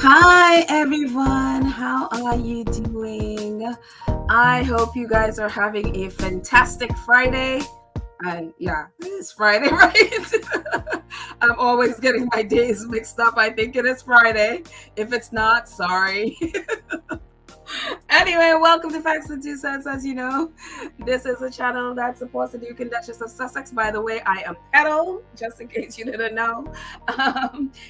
Hi everyone, how are you doing? I hope you guys are having a fantastic Friday. And yeah, it's Friday, right? I'm always getting my days mixed up. I think it is Friday. If it's not, sorry. Anyway, welcome to Facts and Two Cents. As you know, this is a channel that supports the Duke and Duchess of Sussex. By the way, I am Petal, just in case you didn't know.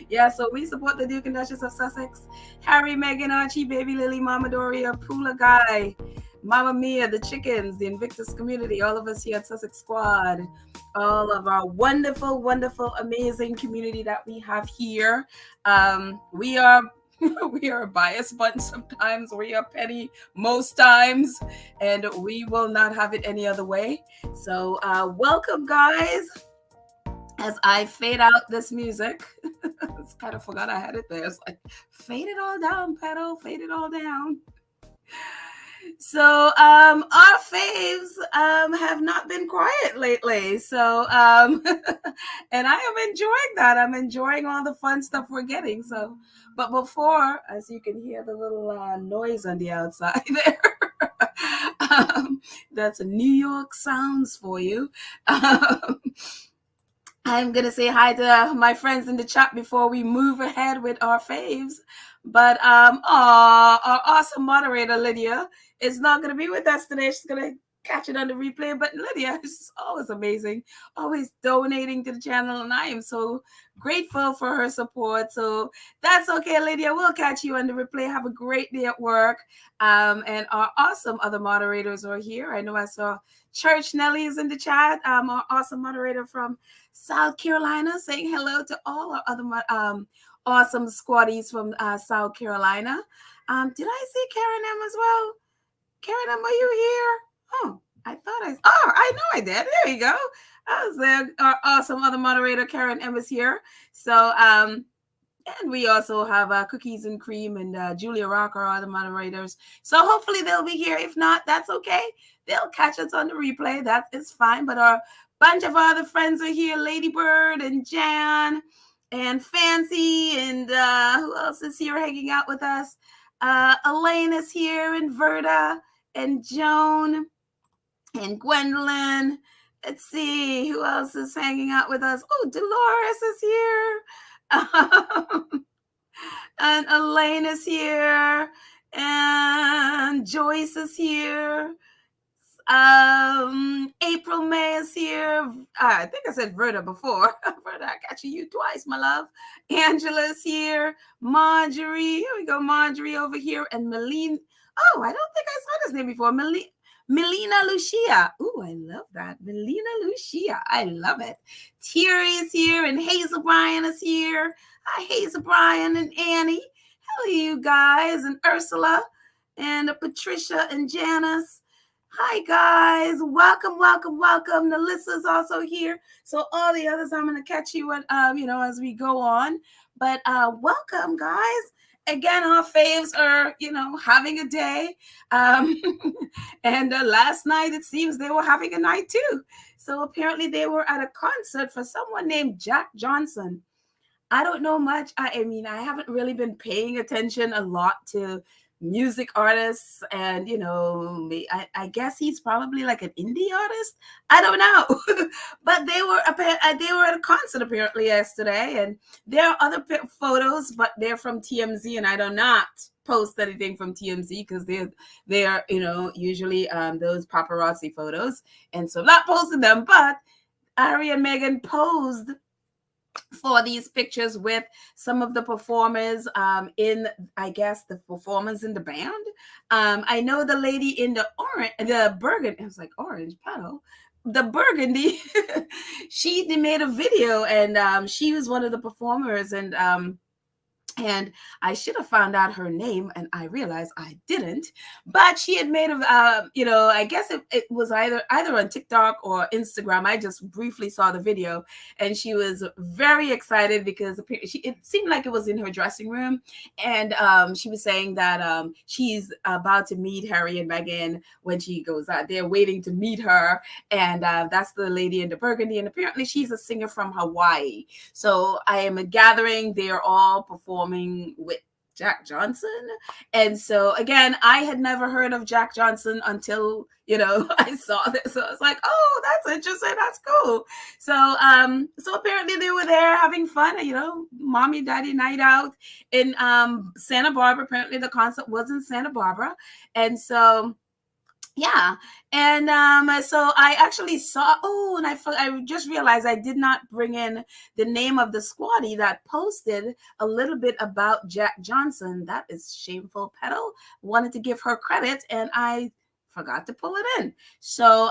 Yeah, so we support the Duke and Duchess of Sussex. Harry, Meghan, Archie, Baby Lily, Mama Doria, Pula Guy, Mama Mia, the chickens, the Invictus community, all of us here at Sussex Squad, all of our wonderful, wonderful, amazing community that we have here. We are we are a biased bunch sometimes. We are petty most times, and we will not have it any other way. So, welcome, guys. As I fade out this music, it's kind of forgot I had it there. It's like fade it all down, pedal, fade it all down. So our faves have not been quiet lately. So and I am enjoying that. I'm enjoying all the fun stuff we're getting. So, but before, as you can hear the little noise on the outside there. That's New York sounds for you. I'm going to say hi to my friends in the chat before we move ahead with our faves. But our awesome moderator, Lydia, is not going to be with us today. She's going to catch it on the replay. But Lydia is always amazing, always donating to the channel. And I am so grateful for her support. So that's okay, Lydia. We'll catch you on the replay. Have a great day at work. And our awesome other moderators are here. I know I saw Church Nelly is in the chat. Our awesome moderator from South Carolina, saying hello to all our other awesome squaddies from South Carolina. Did I see Karen M as well? Karen M, are you here? Oh, I know I did. There you go. I was there. Our awesome other moderator, Karen M, is here. So, and we also have Cookies and Cream and Julia Rock, our other moderators. So hopefully they'll be here. If not, that's okay. They'll catch us on the replay. That is fine. But our bunch of other friends are here. Ladybird and Jan and Fancy and who else is here hanging out with us? Elaine is here and Verda and Joan and Gwendolyn. Let's see who else is hanging out with us. Oh, Dolores is here. And Elaine is here. And Joyce is here. April May is here. I think I said Verda before. Verda, I got you twice, my love. Angela's here. Marjorie. Here we go. Marjorie over here. And Melina. Oh, I don't think I saw this name before. Melina Lucia. Ooh, I love that. Melina Lucia. I love it. Thierry is here. And Hazel Bryan is here. Hi, Hazel Bryan and Annie. Hello, you guys. And Ursula. And Patricia and Janice. Hi, guys. Welcome, welcome, welcome. Melissa's also here. So all the others, I'm going to catch you, as we go on. But welcome, guys. Again, our faves are, having a day. And last night, it seems they were having a night, too. So apparently they were at a concert for someone named Jack Johnson. I don't know much. I haven't really been paying attention a lot to music artists, and I guess he's probably like an indie artist. I don't know. But they were at a concert apparently yesterday, and there are other photos, but they're from TMZ, and I do not post anything from TMZ because they are usually those paparazzi photos, and so I'm not posting them. But Harry and Meghan posed for these pictures with some of the performers in, I guess, the performers in the band. I know the lady in the burgundy, I was like, orange paddle, the burgundy, she made a video, and she was one of the performers, and I should have found out her name, and I realized I didn't. But she had made I guess it was either on TikTok or Instagram. I just briefly saw the video, and she was very excited because it seemed like it was in her dressing room, and she was saying that she's about to meet Harry and Meghan when she goes out there, waiting to meet her, and that's the lady in the burgundy, and apparently she's a singer from Hawaii. So I am gathering they're all performing with Jack Johnson. And so again, I had never heard of Jack Johnson until, I saw this. So I was like, oh, that's interesting. That's cool. So apparently they were there having fun, mommy, daddy night out in Santa Barbara. Apparently the concert was in Santa Barbara. And so yeah. And so I actually saw, and I just realized I did not bring in the name of the squatty that posted a little bit about Jack Johnson. That is shameful. Petal wanted to give her credit and I forgot to pull it in. So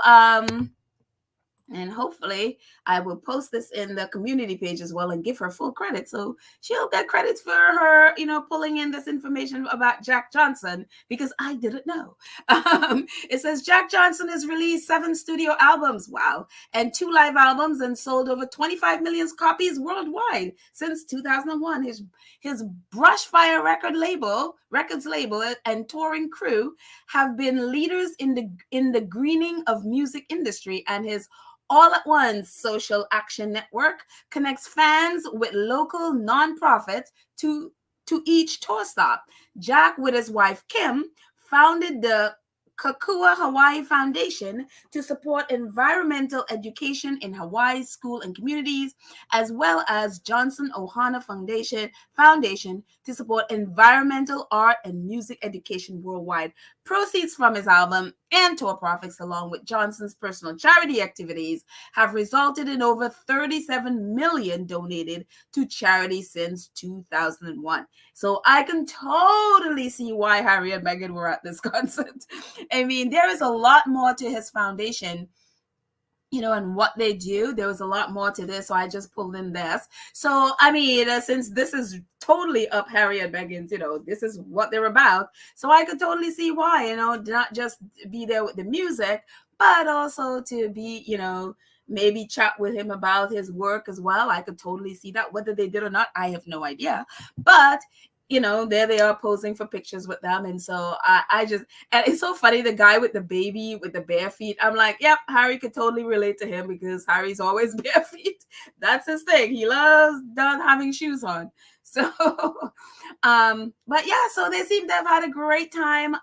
and hopefully I will post this in the community page as well and give her full credit. So she'll get credits for her, pulling in this information about Jack Johnson, because I didn't know. It says Jack Johnson has released 7 studio albums, wow, and 2 live albums, and sold over 25 million copies worldwide since 2001. His Brushfire records label and touring crew have been leaders in the greening of music industry, and his All at Once social action network connects fans with local nonprofits to each tour stop. Jack, with his wife Kim, founded the Kakua Hawaii Foundation to support environmental education in Hawaii school and communities, as well as Johnson Ohana Foundation to support environmental art and music education worldwide. Proceeds from his album and tour profits, along with Johnson's personal charity activities, have resulted in over 37 million donated to charity since 2001. So I can totally see why Harry and Meghan were at this concert. I mean, there is a lot more to his foundation, and what they do. There was a lot more to this, so I just pulled in this. So, I mean, since this is totally up Harry and Meghan's, this is what they're about. So I could totally see why, not just be there with the music, but also to be, maybe chat with him about his work as well. I could totally see that. Whether they did or not, I have no idea. But there they are posing for pictures with them. And so and it's so funny, the guy with the baby with the bare feet, I'm like, yep, Harry could totally relate to him, because Harry's always bare feet. That's his thing. He loves not having shoes on. So, but yeah, so they seem to have had a great time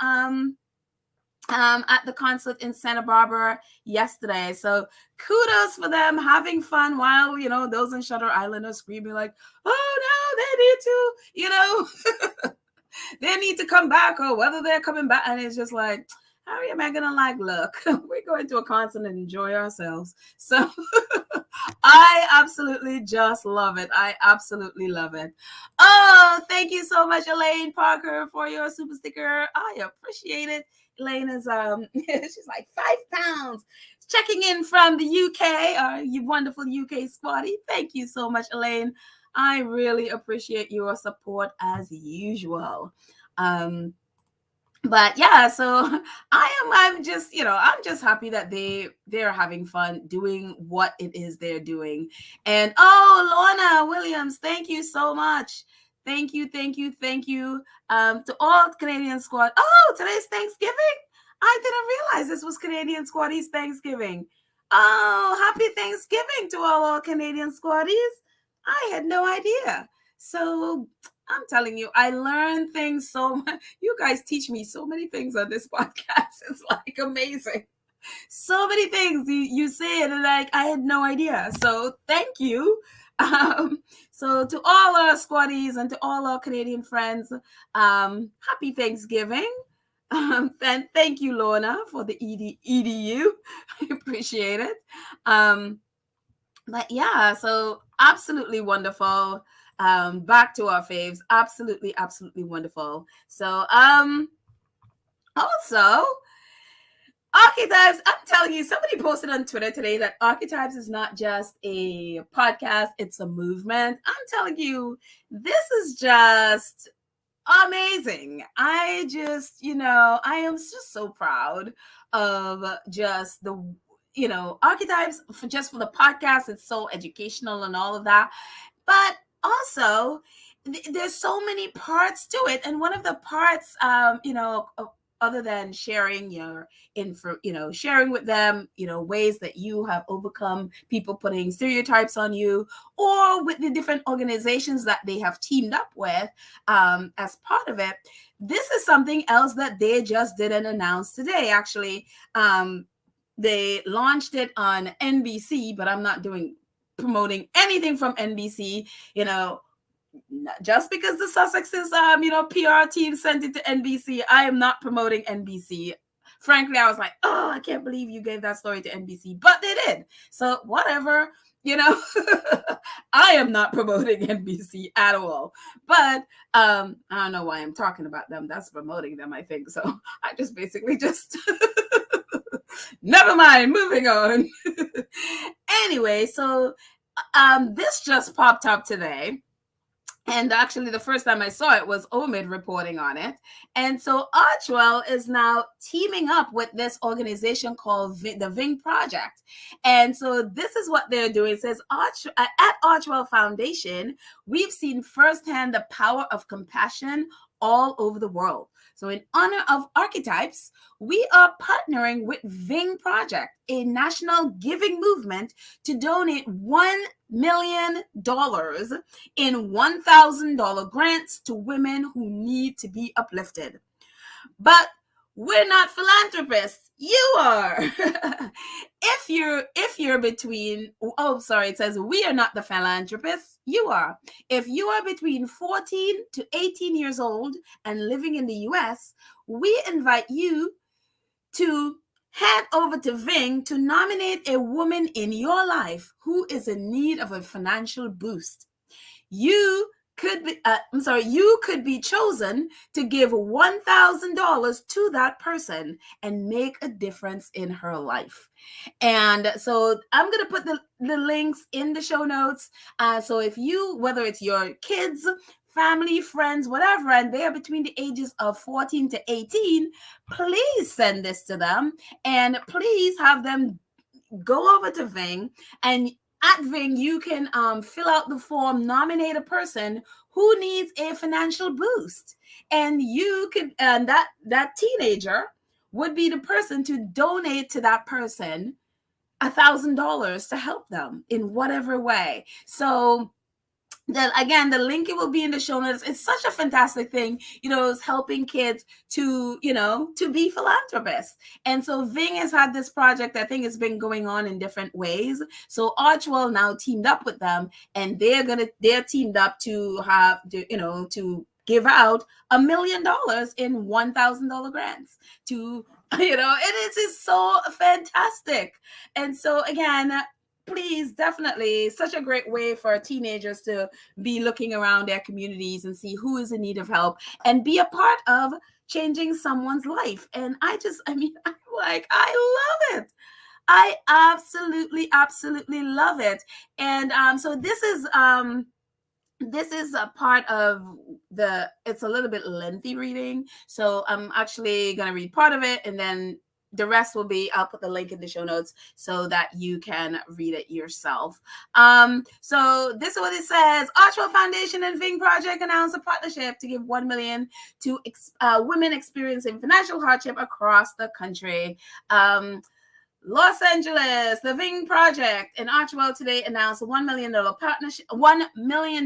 at the concert in Santa Barbara yesterday. So kudos for them having fun while, those in Shutter Island are screaming like, oh no, they need to, they need to come back, or whether they're coming back. And it's just like, Harry and Meghan are like, look, we're going to a concert and enjoy ourselves. So I absolutely just love it. I absolutely love it. Oh, thank you so much, Elaine Parker, for your super sticker. I appreciate it. Elaine is she's like 5 pounds checking in from the UK. You wonderful UK squatty. Thank you so much, Elaine. I really appreciate your support as usual. But yeah, so I'm just happy that they're having fun doing what it is they're doing. And Lorna Williams, thank you so much. Thank you to all Canadian squad. Oh, today's Thanksgiving. I didn't realize this was Canadian squaddies Thanksgiving. Oh, happy Thanksgiving to all Canadian squaddies. I had no idea. So I'm telling you, I learn things so much. You guys teach me so many things on this podcast. It's like amazing. So many things you say, and like I had no idea. So thank you. So to all our squaddies and to all our Canadian friends, happy Thanksgiving. And thank you, Lorna, for the EDU. I appreciate it. But yeah, so absolutely wonderful. Back to our faves. Absolutely wonderful. So also Archetypes, I'm telling you, somebody posted on Twitter today that Archetypes is not just a podcast, it's a movement. I'm telling you, this is just amazing. I am just so proud of just the, Archetypes for the podcast. It's so educational and all of that. But also, there's so many parts to it. And one of the parts, other than sharing your sharing with them, ways that you have overcome people putting stereotypes on you, or with the different organizations that they have teamed up with as part of it. This is something else that they just did and announced today, actually. They launched it on NBC, but I'm not promoting anything from NBC, just because the Sussexes, PR team sent it to NBC. I am not promoting NBC. Frankly, I was like, oh, I can't believe you gave that story to NBC, but they did. So whatever, I am not promoting NBC at all. But I don't know why I'm talking about them. That's promoting them, I think. So I just basically never mind, moving on. Anyway, so this just popped up today. And actually, the first time I saw it was Omid reporting on it. And so Archwell is now teaming up with this organization called the Ving Project. And so this is what they're doing. It says, at Archwell Foundation, we've seen firsthand the power of compassion all over the world. So in honor of Archetypes, we are partnering with Ving Project, a national giving movement, to donate $1 million in $1,000 grants to women who need to be uplifted. But we're not philanthropists. You are. If you're between, it says we are not the philanthropists. You are. If you are between 14 to 18 years old and living in the US, we invite you to head over to Ving to nominate a woman in your life who is in need of a financial boost. You could be chosen to give $1,000 to that person and make a difference in her life. And so I'm going to put the links in the show notes. So if whether it's your kids, family, friends, whatever, and they are between the ages of 14 to 18, please send this to them, and please have them go over to Ving. And at Ving, you can fill out the form, nominate a person who needs a financial boost, and that teenager would be the person to donate to that person $1,000 to help them in whatever way. So then again, the link, it will be in the show notes. It's such a fantastic thing, it's helping kids to be philanthropists. And so Ving has had this project. I think it's been going on in different ways. So Archwell now teamed up with them, and they're teamed up to have, to give out $1 million in $1,000 grants to, it is so fantastic. And so again, please, definitely such a great way for teenagers to be looking around their communities and see who is in need of help and be a part of changing someone's life. And I love it. I absolutely love it. And so this is a part of it's a little bit lengthy reading. So I'm actually going to read part of it, and then the rest will be, I'll put the link in the show notes so that you can read it yourself. So this is what it says. Archwell Foundation and Ving Project announced a partnership to give $1 million to women experiencing financial hardship across the country. Los Angeles, the Ving Project and Archwell today announced a $1 million partnership, $1 million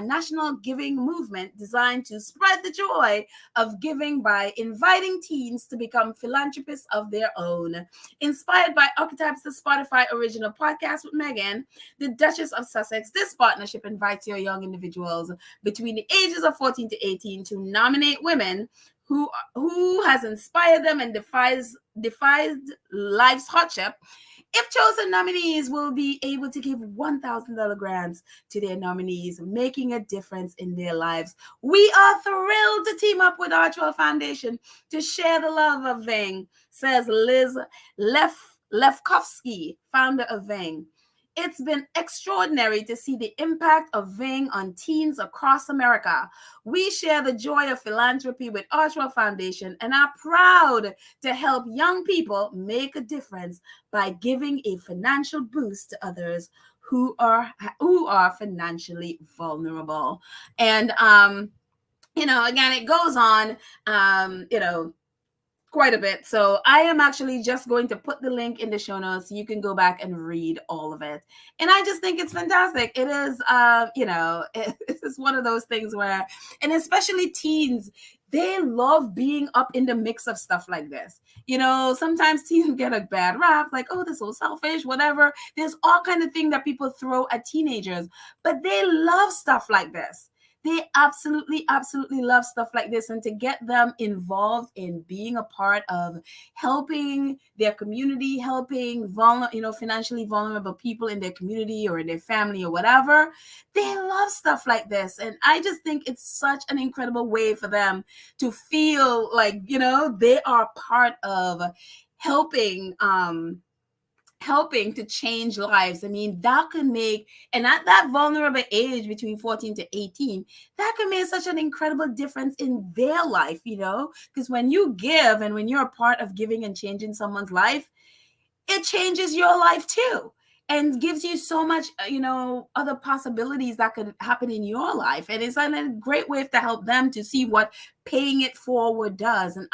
national giving movement designed to spread the joy of giving by inviting teens to become philanthropists of their own. Inspired by Archetypes, the Spotify original podcast with Meghan, the Duchess of Sussex, this partnership invites your young individuals between the ages of 14 to 18 to nominate women who has inspired them and defied life's hardship. If chosen, nominees will be able to give $1,000 grants to their nominees, making a difference in their lives. We are thrilled to team up with Archwell Foundation to share the love of Ving, says Liz Lefkowski, founder of Ving. It's been extraordinary to see the impact of Ving on teens across America. We share the joy of philanthropy with Archwell Foundation and are proud to help young people make a difference by giving a financial boost to others who are financially vulnerable. And again, it goes on, quite a bit. So I am actually just going to put the link in the show notes so you can go back and read all of it. And I just think it's fantastic. It is, this is one of those things where, and especially teens, they love being up in the mix of stuff like this. Sometimes teens get a bad rap, like, oh, they're so selfish, whatever. There's all kind of things that people throw at teenagers, but they love stuff like this. They absolutely, absolutely love stuff like this. And to get them involved in being a part of helping their community, helping financially vulnerable people in their community or in their family or whatever, they love stuff like this. And I just think it's such an incredible way for them to feel like, they are part of helping to change lives. I mean, that could make, and at that vulnerable age between 14 to 18, that could make such an incredible difference in their life, because when you give and when you're a part of giving and changing someone's life, it changes your life too. And gives you so much, other possibilities that could happen in your life. And it's a great way to help them to see what paying it forward does. And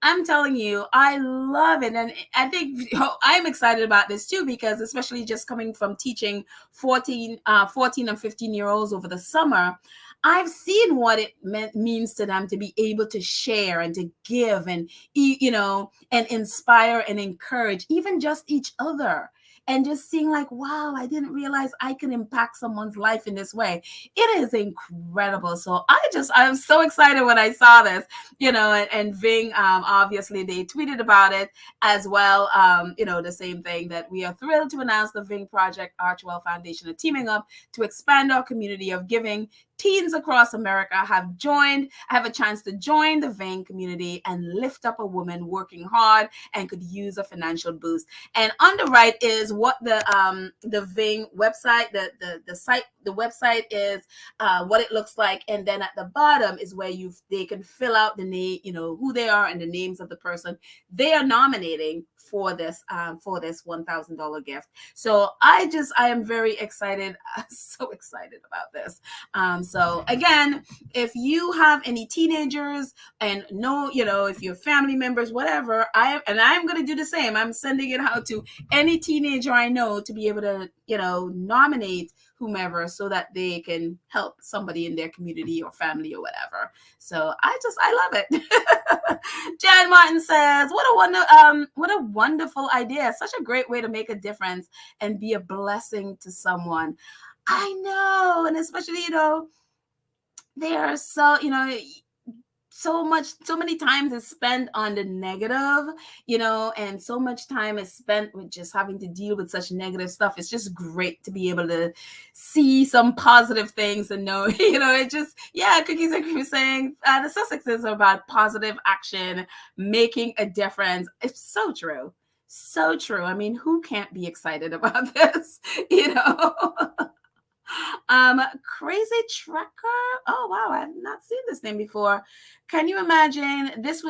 I'm telling you, I love it. And I think I'm excited about this too, because especially just coming from teaching 14 and 15-year-olds over the summer, I've seen what it means to them to be able to share and to give and, and inspire and encourage even just each other. And just seeing like, wow, I didn't realize I can impact someone's life in this way. It is incredible. So I'm so excited when I saw this, and Ving, obviously they tweeted about it as well. The same thing, that we are thrilled to announce the Ving Project Archwell Foundation are teaming up to expand our community of giving. Teens across America have a chance to join the Ving community and lift up a woman working hard and could use a financial boost. And on the right is what the Ving website, the website is, what it looks like. And then at the bottom is where they can fill out the name, who they are and the names of the person they are nominating for this $1,000 gift. So I am very excited, so excited about this. So again, if you have any teenagers and if your family members, whatever, I'm going to do the same. I'm sending it out to any teenager I know to be able to, nominate whomever so that they can help somebody in their community or family or whatever. So I love it. Jan Martin says, what a wonderful idea. Such a great way to make a difference and be a blessing to someone. I know. And especially, they are so, so many times is spent on the negative, and so much time is spent with just having to deal with such negative stuff. It's just great to be able to see some positive things and know, Cookies and Cream saying the Sussexes are about positive action, making a difference. It's so true. So true. I mean, who can't be excited about this, Crazy Trucker. Oh wow, I've not seen this name before. Can you imagine this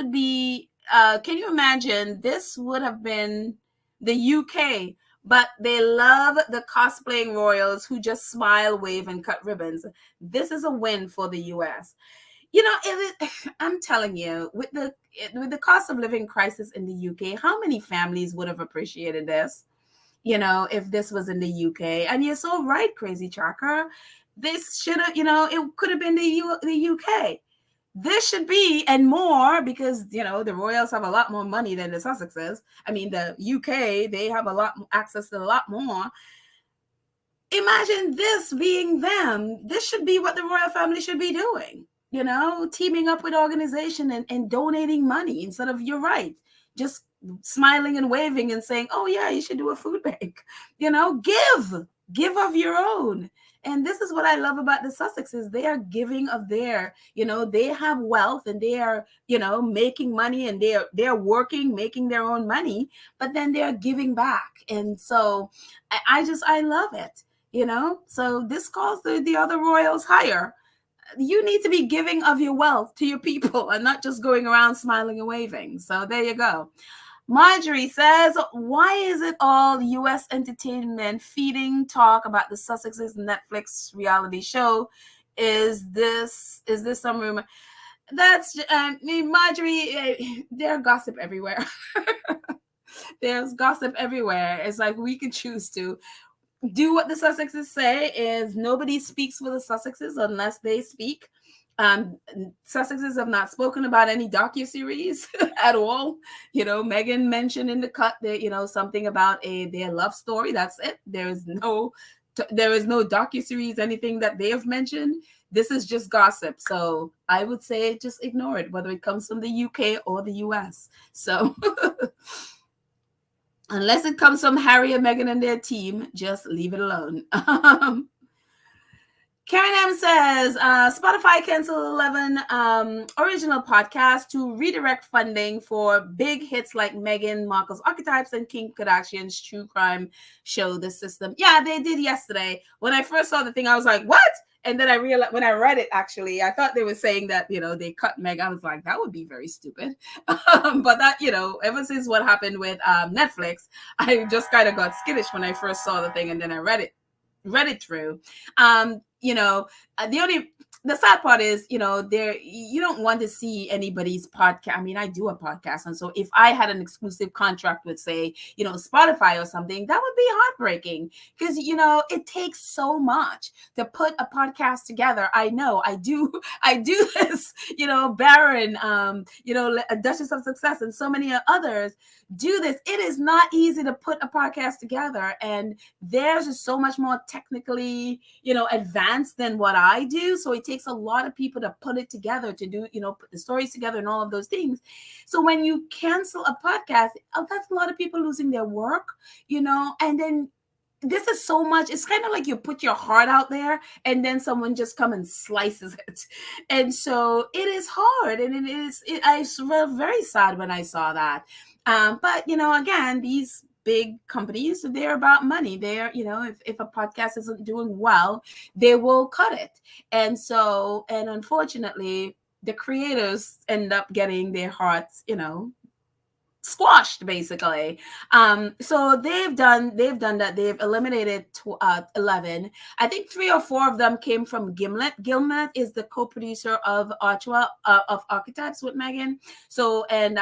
would have been the UK, but they love the cosplaying royals who just smile, wave, and cut ribbons. This is a win for the US. I'm telling you, with the cost of living crisis in the UK, how many families would have appreciated this? If this was in the UK. And you're so right, Crazy Tracker. This should have, it could have been the UK. This should be, and more, because, the Royals have a lot more money than the Sussexes. I mean, the UK, they have access to a lot more. Imagine this being them. This should be what the royal family should be doing, teaming up with organization and donating money instead of, you're right, just smiling and waving and saying, oh yeah, you should do a food bank. Give of your own. And this is what I love about the Sussexes. They are giving of their, they have wealth and they are, making money, and they're working, making their own money, but then they're giving back. And so I love it, so this calls the other royals higher. You need to be giving of your wealth to your people and not just going around smiling and waving. So there you go. Marjorie says, why is it all U.S. entertainment feeding talk about the Sussexes Netflix reality show? Is this some rumor? That's Marjorie. There's gossip everywhere. There's gossip everywhere. It's like we can choose to do what the Sussexes say is nobody speaks for the Sussexes unless they speak. Sussexes have not spoken about any docuseries at all. Meghan mentioned in the cut that something about their love story. That's it. There is no docuseries, anything that they have mentioned. This is just gossip. So I would say just ignore it, whether it comes from the UK or the US. So unless it comes from Harry and Meghan and their team, just leave it alone. Karen M says, Spotify canceled 11 original podcasts to redirect funding for big hits like Meghan Markle's Archetypes and Kim Kardashian's true crime show, The System. Yeah, they did yesterday. When I first saw the thing, I was like, what? And then I realized when I read it, actually, I thought they were saying that, they cut Meg. I was like, that would be very stupid. But that, ever since what happened with Netflix, I just kind of got skittish when I first saw the thing, and then I read it through. The sad part is, there you don't want to see anybody's podcast. I mean, I do a podcast, and so if I had an exclusive contract with, say, Spotify or something, that would be heartbreaking because it takes so much to put a podcast together. I know I do this. Baron, Duchess of Success, and so many others do this. It is not easy to put a podcast together, and theirs is so much more technically, advanced than what I do. So it takes a lot of people to put it together, to do, put the stories together and all of those things. So when you cancel a podcast, that's a lot of people losing their work, and then this is so much. It's kind of like you put your heart out there and then someone just come and slices it. And so it is hard. And I was very sad when I saw that. But, again, these big companies, they're about money. They're, if a podcast isn't doing well, they will cut it. And unfortunately, the creators end up getting their hearts, squashed, basically. So they've done that. They've eliminated 11. I think 3 or 4 of them came from Gimlet. Gimlet is the co-producer of Archetypes with Meghan. So, and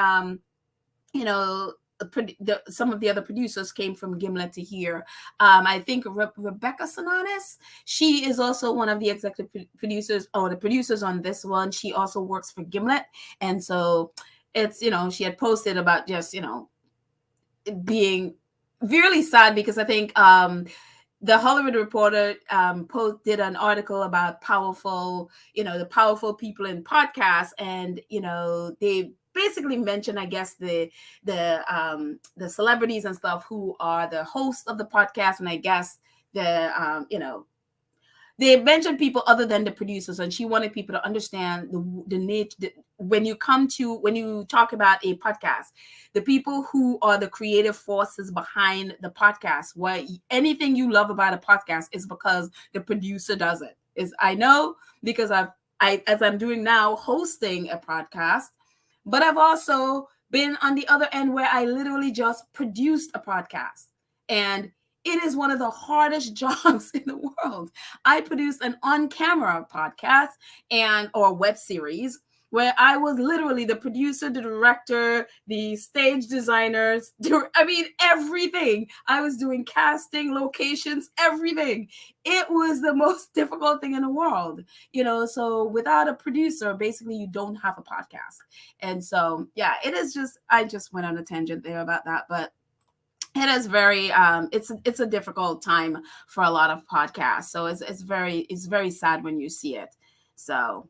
some of the other producers came from Gimlet to here. I think Rebecca Sonanis, she is also one of the executive producers or the producers on this one. She also works for Gimlet. And so it's, she had posted about just, being really sad because I think the Hollywood Reporter did an article about powerful, the powerful people in podcasts, and they basically mentioned, I guess, the celebrities and stuff who are the hosts of the podcast, and I guess they mentioned people other than the producers, and she wanted people to understand the nature. When you talk about a podcast, the people who are the creative forces behind the podcast, why anything you love about a podcast is because the producer does it. I know because as I'm doing now, hosting a podcast, but I've also been on the other end where I literally just produced a podcast, and it is one of the hardest jobs in the world. I produced an on-camera podcast or web series where I was literally the producer, the director, the stage designers. Everything. I was doing casting, locations, everything. It was the most difficult thing in the world, so without a producer, basically you don't have a podcast. And so, yeah, it is just, I just went on a tangent there about that, but it is very it's a difficult time for a lot of podcasts. So it's very sad when you see it. So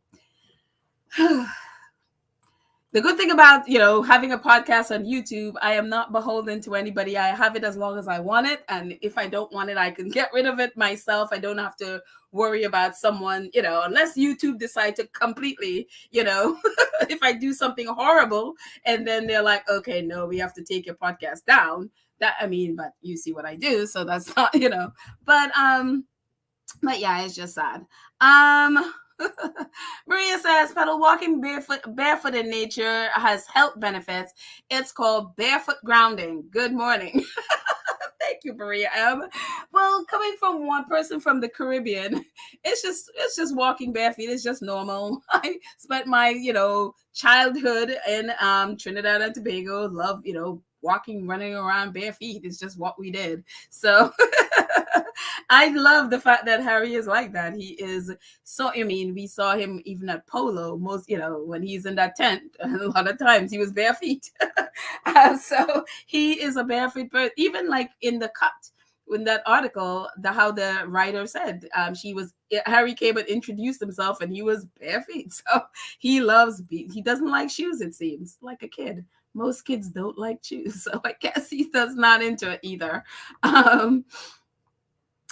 the good thing about having a podcast on YouTube, I am not beholden to anybody. I have it as long as I want it, and if I don't want it, I can get rid of it myself. I don't have to worry about someone, unless YouTube decide to completely, if I do something horrible and then they're like, okay, no, we have to take your podcast down. But you see what I do, so that's not, but yeah, it's just sad. Maria says, pedal walking barefoot in nature has health benefits. It's called barefoot grounding. Good morning. Thank you, Maria M. Well, coming from one person from the Caribbean, it's just walking bare feet. It's just normal. I spent my childhood in Trinidad and Tobago. Love walking, running around bare feet. It's just what we did. So I love the fact that Harry is like that. He is so. I mean, we saw him even at Polo. Most when he's in that tent, a lot of times he was bare feet. So he is a barefoot person. Even like in the cut, in that article, how the writer said, Harry came and introduced himself, and he was bare feet. So he he doesn't like shoes. It seems like a kid. Most kids don't like shoes, so I guess he does not into it either.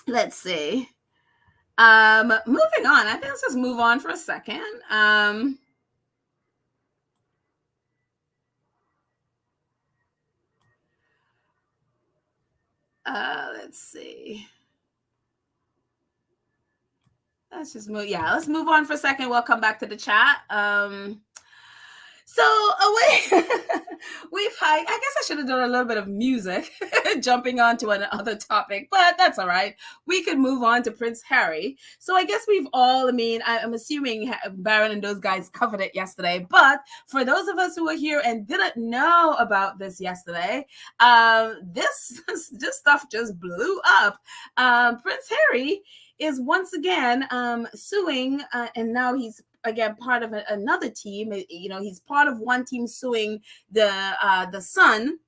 Let's see. Moving on. I think let's just move on for a second. Let's see. Let's just move. Yeah, let's move on for a second. We'll come back to the chat. So away we've had. I guess I should have done a little bit of music, jumping on to another topic, but that's all right. We could move on to Prince Harry. So I guess we've all. I mean, I'm assuming Baron and those guys covered it yesterday. But for those of us who were here and didn't know about this yesterday, this stuff just blew up. Prince Harry is once again suing, and now he's again part of another team. He's part of one team suing the Sun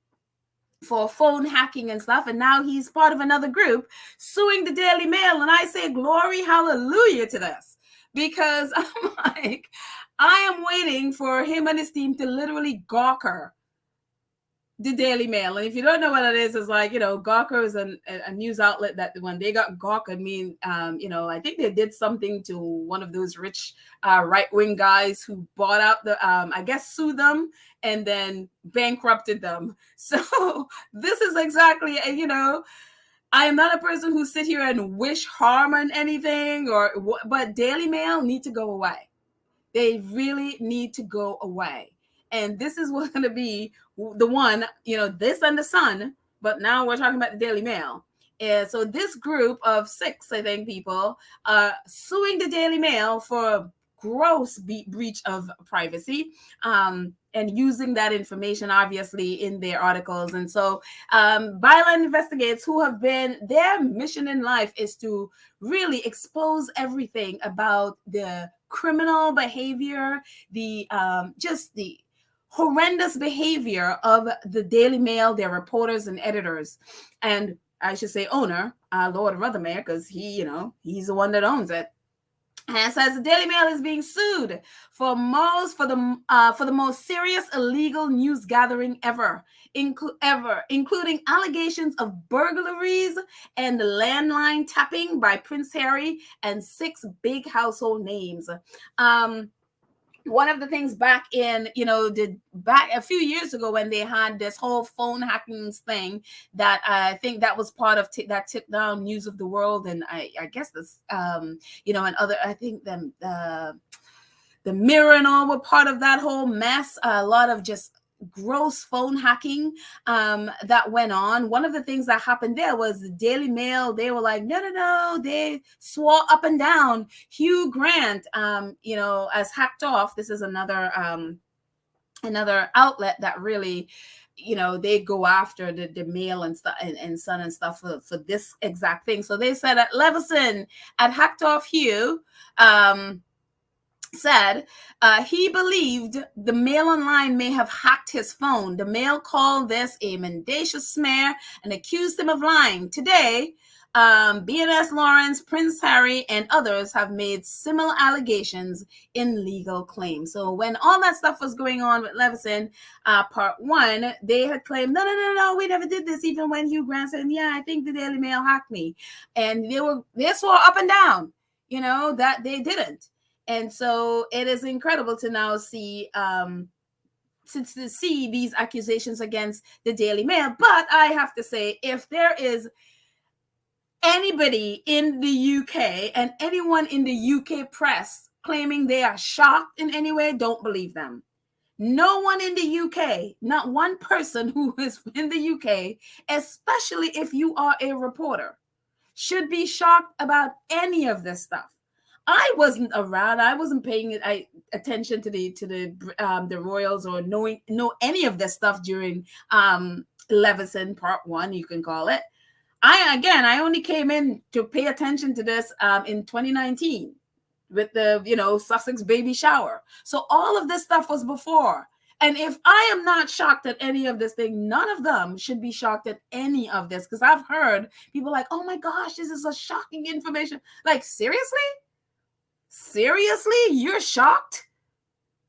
for phone hacking and stuff, and now he's part of another group suing the Daily Mail. And I say glory hallelujah to this, because I'm like, I am waiting for him and his team to literally gawker the Daily Mail. And if you don't know what it is, it's like, Gawker is a news outlet that when they got gawked, I think they did something to one of those rich right-wing guys who bought out I guess sued them and then bankrupted them. So this is exactly, I am not a person who sit here and wish harm on anything, but Daily Mail need to go away. They really need to go away. And this is what's going to be the one, this and the Sun, but now we're talking about the Daily Mail. And so this group of 6, I think, people are suing the Daily Mail for gross breach of privacy, and using that information, obviously, in their articles. And so Byline investigates, who have been, their mission in life is to really expose everything about the criminal behavior, the horrendous behavior of the Daily Mail, their reporters and editors, and I should say owner, Lord Rothermere, because he's the one that owns it. And it says the Daily Mail is being sued for the most serious illegal news gathering ever, including allegations of burglaries and the landline tapping by Prince Harry and 6 big household names. One of the things back in, back a few years ago when they had this whole phone hacking thing, that I think that was part of that took down News of the World, and I guess this, and other, I think the Mirror and all were part of that whole mess. A lot of just gross phone hacking that went on. One of the things that happened there was the Daily Mail. They were like, no. They swore up and down Hugh Grant, as hacked off. This is another outlet that really, they go after the Mail and stuff and Sun and stuff for this exact thing. So they said that Leveson had hacked off Hugh, said he believed the Mail Online may have hacked his phone. The Mail called this a mendacious smear and accused him of lying. Today, BNS Lawrence, Prince Harry, and others have made similar allegations in legal claims. So when all that stuff was going on with Leveson, part 1, they had claimed, no, we never did this. Even when Hugh Grant said, yeah, I think the Daily Mail hacked me. And they swore up and down, that they didn't. And so it is incredible to now see these accusations against the Daily Mail. But I have to say, if there is anybody in the UK and anyone in the UK press claiming they are shocked in any way, don't believe them. No one in the UK, not one person who is in the UK, especially if you are a reporter, should be shocked about any of this stuff. I wasn't around. I wasn't paying attention to the royals or know any of this stuff during Levison Part 1, you can call it. I only came in to pay attention to this in 2019 with the Sussex baby shower. So all of this stuff was before. And if I am not shocked at any of this thing, none of them should be shocked at any of this, because I've heard people like, oh my gosh, this is a shocking information. Like, seriously? Seriously? You're shocked?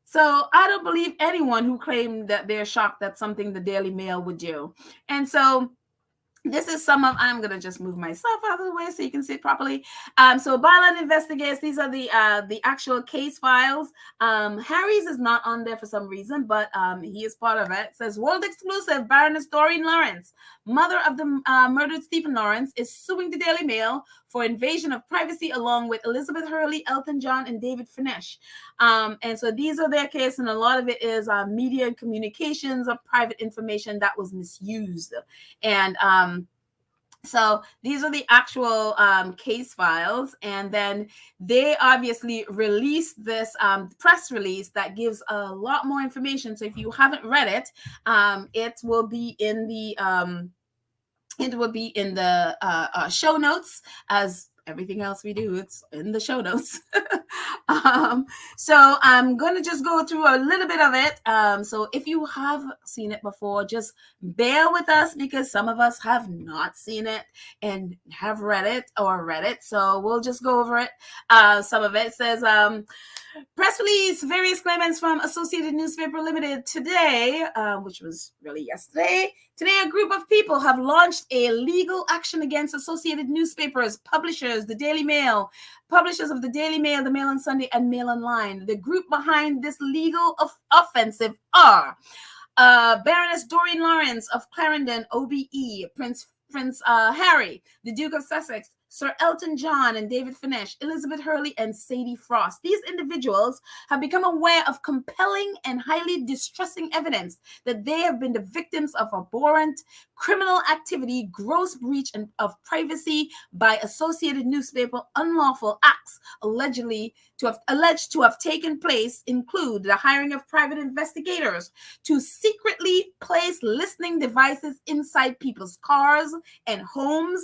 So I don't believe anyone who claimed that they're shocked at something the Daily Mail would do. And so this is some of, I'm going to just move myself out of the way so you can see it properly. So Byline investigates, these are the actual case files. Harry's is not on there for some reason, but he is part of it. It says, world exclusive, Baroness Doreen Lawrence, mother of the murdered Stephen Lawrence, is suing the Daily Mail for invasion of privacy along with Elizabeth Hurley, Elton John, and David Furnish. And so these are their case, and a lot of it is media and communications of private information that was misused. And so these are the actual case files. And then they obviously released this press release that gives a lot more information. So if you haven't read it, it will be in the show notes, as everything else we do, it's in the show notes. So I'm going to just go through a little bit of it. So if you have seen it before, just bear with us, because some of us have not seen it and have read it. So we'll just go over it. Some of it says, press release, various claimants from Associated Newspaper Limited today, which was really yesterday. Today, a group of people have launched a legal action against Associated Newspapers, publishers, the Daily Mail, publishers of the Daily Mail, the Mail on Sunday, and Mail Online. The group behind this legal offensive are Baroness Doreen Lawrence of Clarendon, OBE, Prince Harry, the Duke of Sussex, Sir Elton John and David Furnish, Elizabeth Hurley, and Sadie Frost. These individuals have become aware of compelling and highly distressing evidence that they have been the victims of abhorrent criminal activity, gross breach of privacy by Associated Newspaper unlawful acts alleged to have taken place include the hiring of private investigators to secretly place listening devices inside people's cars and homes,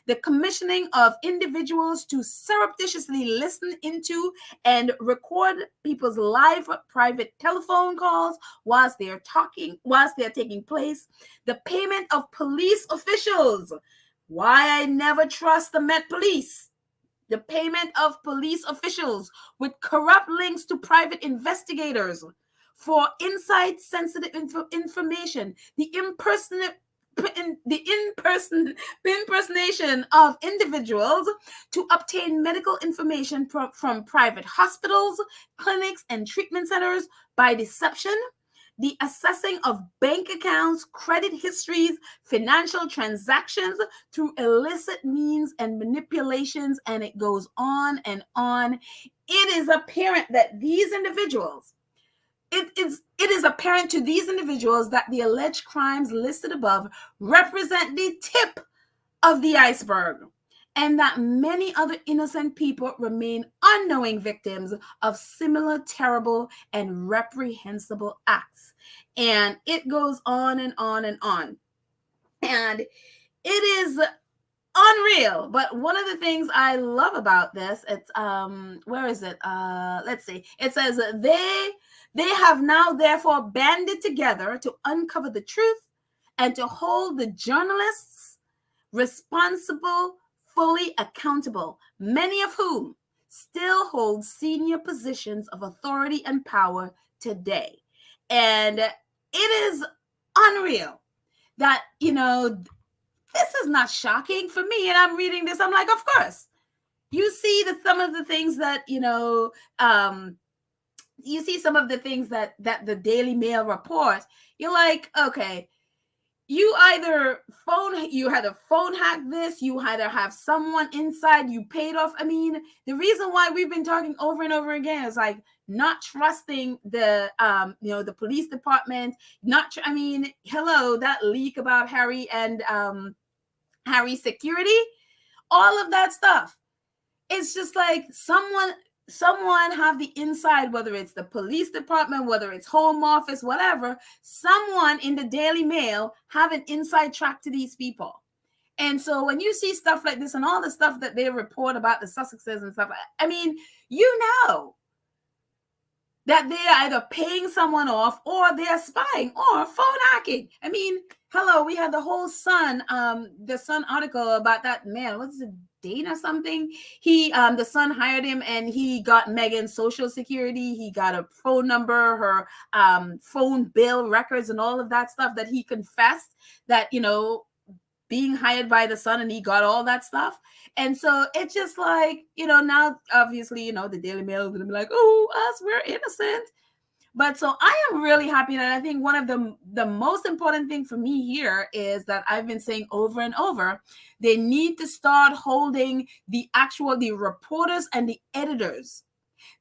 the commissioning of individuals to surreptitiously listen into and record people's live private telephone calls whilst they're taking place, the payment of police officials. Why I never trust the Met Police. The payment of police officials with corrupt links to private investigators for inside sensitive information, the impersonation of individuals to obtain medical information from private hospitals, clinics, and treatment centers by deception, the accessing of bank accounts, credit histories, financial transactions through illicit means and manipulations, and it goes on and on. It is apparent that these individuals, it is apparent to these individuals that the alleged crimes listed above represent the tip of the iceberg, and that many other innocent people remain unknowing victims of similar terrible and reprehensible acts. And it goes on and on and on. And it is unreal. But one of the things I love about this, it's where is it? Let's see. It says they have now therefore banded together to uncover the truth and to hold the journalists responsible, fully accountable, many of whom still hold senior positions of authority and power today. And it is unreal that, this is not shocking for me. And I'm reading this, I'm like, of course. You see some of the things that, you see some of the things that the Daily Mail report. You're like, okay, you had a phone hack this, you either have someone inside, you paid off. I mean, the reason why we've been talking over and over again is like not trusting the the police department. I mean, hello, that leak about Harry and Harry's security, all of that stuff. It's just like someone have the inside, whether it's the police department, whether it's home office, whatever, someone in the Daily Mail have an inside track to these people. And so when you see stuff like this and all the stuff that they report about the Sussexes and stuff, I mean, you know that they're either paying someone off or they're spying or phone hacking. I mean, hello, we had the whole the Sun article about that man. What's it, Dane or something? He, the Sun hired him and he got Meghan's social security. He got a phone number, her phone bill records and all of that stuff that he confessed that, being hired by the Sun, and he got all that stuff. And so it's just like, now obviously, the Daily Mail is going to be like, oh, us, we're innocent. But so I am really happy, and I think one of the most important thing for me here is that I've been saying over and over, they need to start holding the reporters and the editors.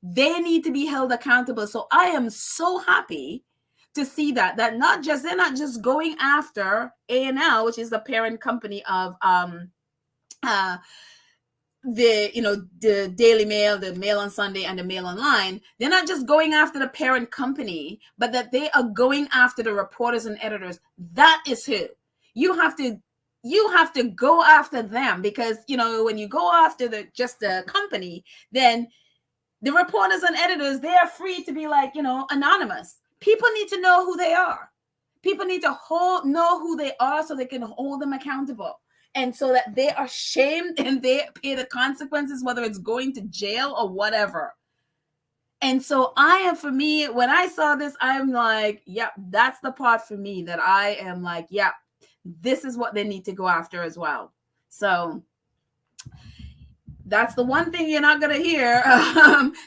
They need to be held accountable. So I am so happy to see that they're not just going after A&L, which is the parent company of the Daily Mail, the Mail on Sunday, and the Mail Online. They're not just going after the parent company, but that they are going after the reporters and editors. That is who you have to go after them, because when you go after the company, then the reporters and editors, they are free to be like anonymous. People need to know who they are. People need to know who they are so they can hold them accountable. And so that they are shamed and they pay the consequences, whether it's going to jail or whatever. And so for me, when I saw this, I'm like, yep, that's the part for me that I am like, yep, this is what they need to go after as well. So that's the one thing you're not going to hear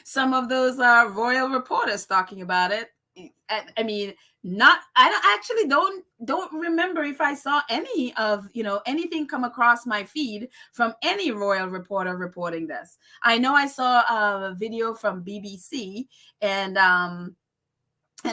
some of those royal reporters talking about it. I mean, I don't remember if I saw any of, anything come across my feed from any royal reporter reporting this. I know I saw a video from BBC and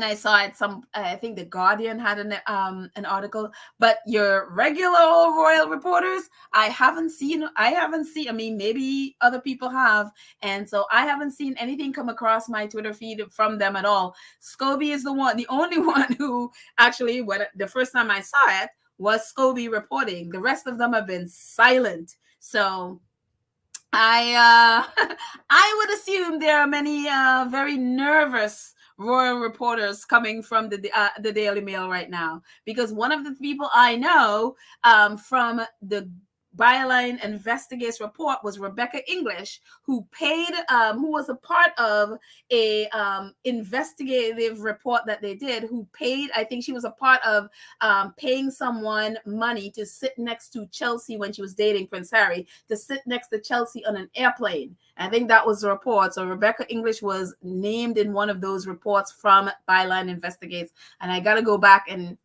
I saw it I think the Guardian had an article, but your regular old royal reporters, I haven't seen, I mean, maybe other people have. And so I haven't seen anything come across my Twitter feed from them at all. Scobie is the only one who actually, the first time I saw it was Scobie reporting. The rest of them have been silent. So I would assume there are many very nervous royal reporters coming from the Daily Mail right now, because one of the people I know from the Byline Investigates report was Rebecca English, who was a part of a investigative report that they did, who paid, I think she was a part of paying someone money to sit next to Chelsea when she was dating Prince Harry, to sit next to Chelsea on an airplane. I think that was the report. So Rebecca English was named in one of those reports from Byline Investigates, and I got to go back and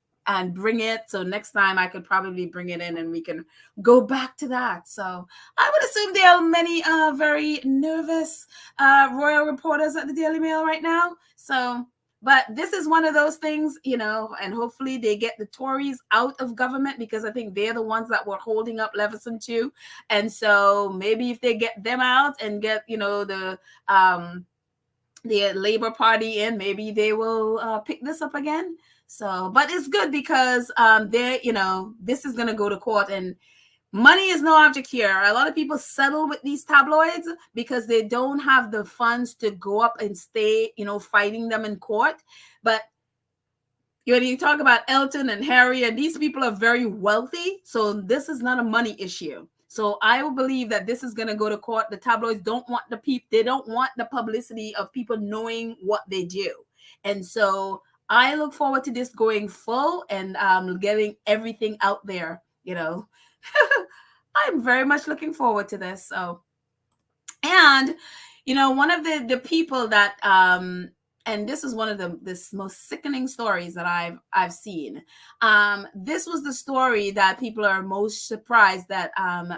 bring it. So next time I could probably bring it in and we can go back to that. So I would assume there are many very nervous royal reporters at the Daily Mail right now. So, but this is one of those things, and hopefully they get the Tories out of government, because I think they're the ones that were holding up Leveson too. And so maybe if they get them out and get, the Labour Party in, maybe they will pick this up again. So, but it's good because this is going to go to court, and money is no object here. A lot of people settle with these tabloids because they don't have the funds to go up and stay, fighting them in court. But when you talk about Elton and Harry, and these people are very wealthy, so this is not a money issue. So I will believe that this is going to go to court. The tabloids don't want they don't want the publicity of people knowing what they do. And so I look forward to this going full and getting everything out there, I'm very much looking forward to this. So, and, one of the people that and this is one of the most sickening stories that I've seen. This was the story that people are most surprised that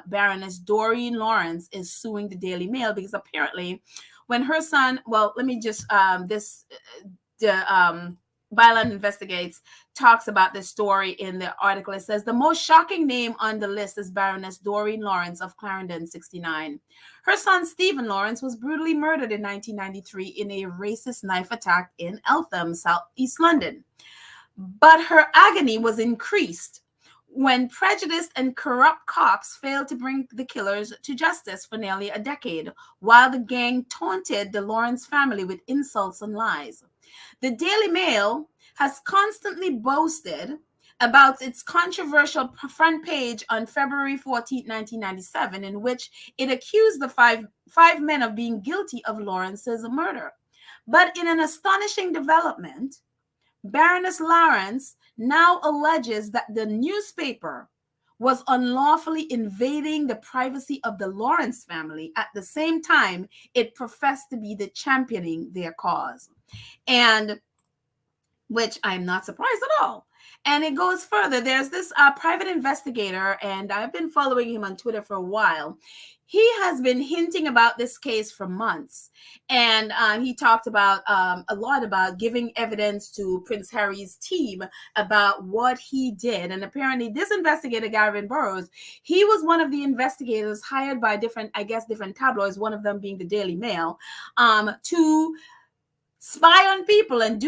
Baroness Doreen Lawrence is suing the Daily Mail, because apparently when her son, well, let me just Byland Investigates talks about this story in the article. It says the most shocking name on the list is Baroness Doreen Lawrence of Clarendon, 69. Her son Stephen Lawrence was brutally murdered in 1993 in a racist knife attack in Eltham, southeast London. But her agony was increased when prejudiced and corrupt cops failed to bring the killers to justice for nearly a decade, while the gang taunted the Lawrence family with insults and lies. The Daily Mail has constantly boasted about its controversial front page on February 14, 1997, in which it accused the five men of being guilty of Lawrence's murder. But in an astonishing development, Baroness Lawrence now alleges that the newspaper was unlawfully invading the privacy of the Lawrence family at the same time it professed to be the championing their cause. And which I'm not surprised at all. And it goes further. There's this private investigator, and I've been following him on Twitter for a while. He has been hinting about this case for months. And he talked about a lot about giving evidence to Prince Harry's team about what he did. And apparently this investigator, Gavin Burrows, he was one of the investigators hired by different tabloids, one of them being the Daily Mail, to spy on people and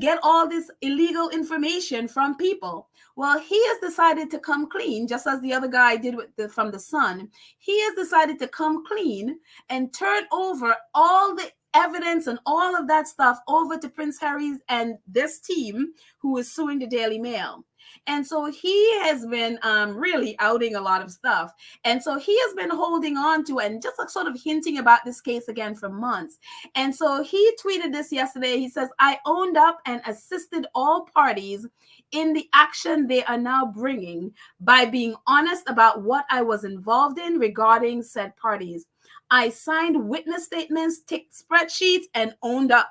get all this illegal information from people. Well, he has decided to come clean, just as the other guy did from the Sun. He has decided to come clean and turn over all the evidence and all of that stuff over to Prince Harry and this team who is suing the Daily Mail. And so he has been really outing a lot of stuff. And so he has been holding on to and just sort of hinting about this case again for months. And so he tweeted this yesterday. He says, I owned up and assisted all parties in the action they are now bringing by being honest about what I was involved in regarding said parties. I signed witness statements, ticked spreadsheets, and owned up.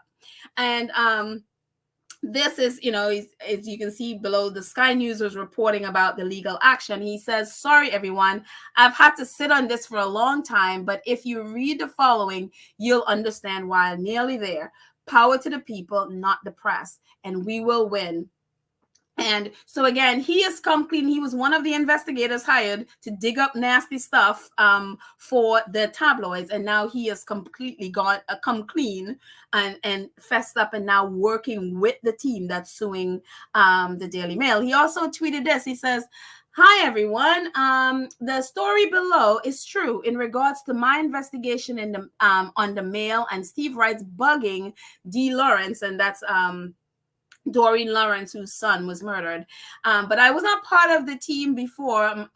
And this is, as you can see below, the Sky News was reporting about the legal action. He says, sorry, everyone, I've had to sit on this for a long time, but if you read the following, you'll understand why. I'm nearly there. Power to the people, not the press, and we will win. And so again, he has come clean. He was one of the investigators hired to dig up nasty stuff for the tabloids, and now he has completely come clean and fessed up, and now working with the team that's suing the Daily Mail. He also tweeted this. He says, hi, everyone. The story below is true in regards to my investigation in the on the Mail and Steve Wright's bugging D. Lawrence, and that's Doreen Lawrence, whose son was murdered. But I was not part of the team before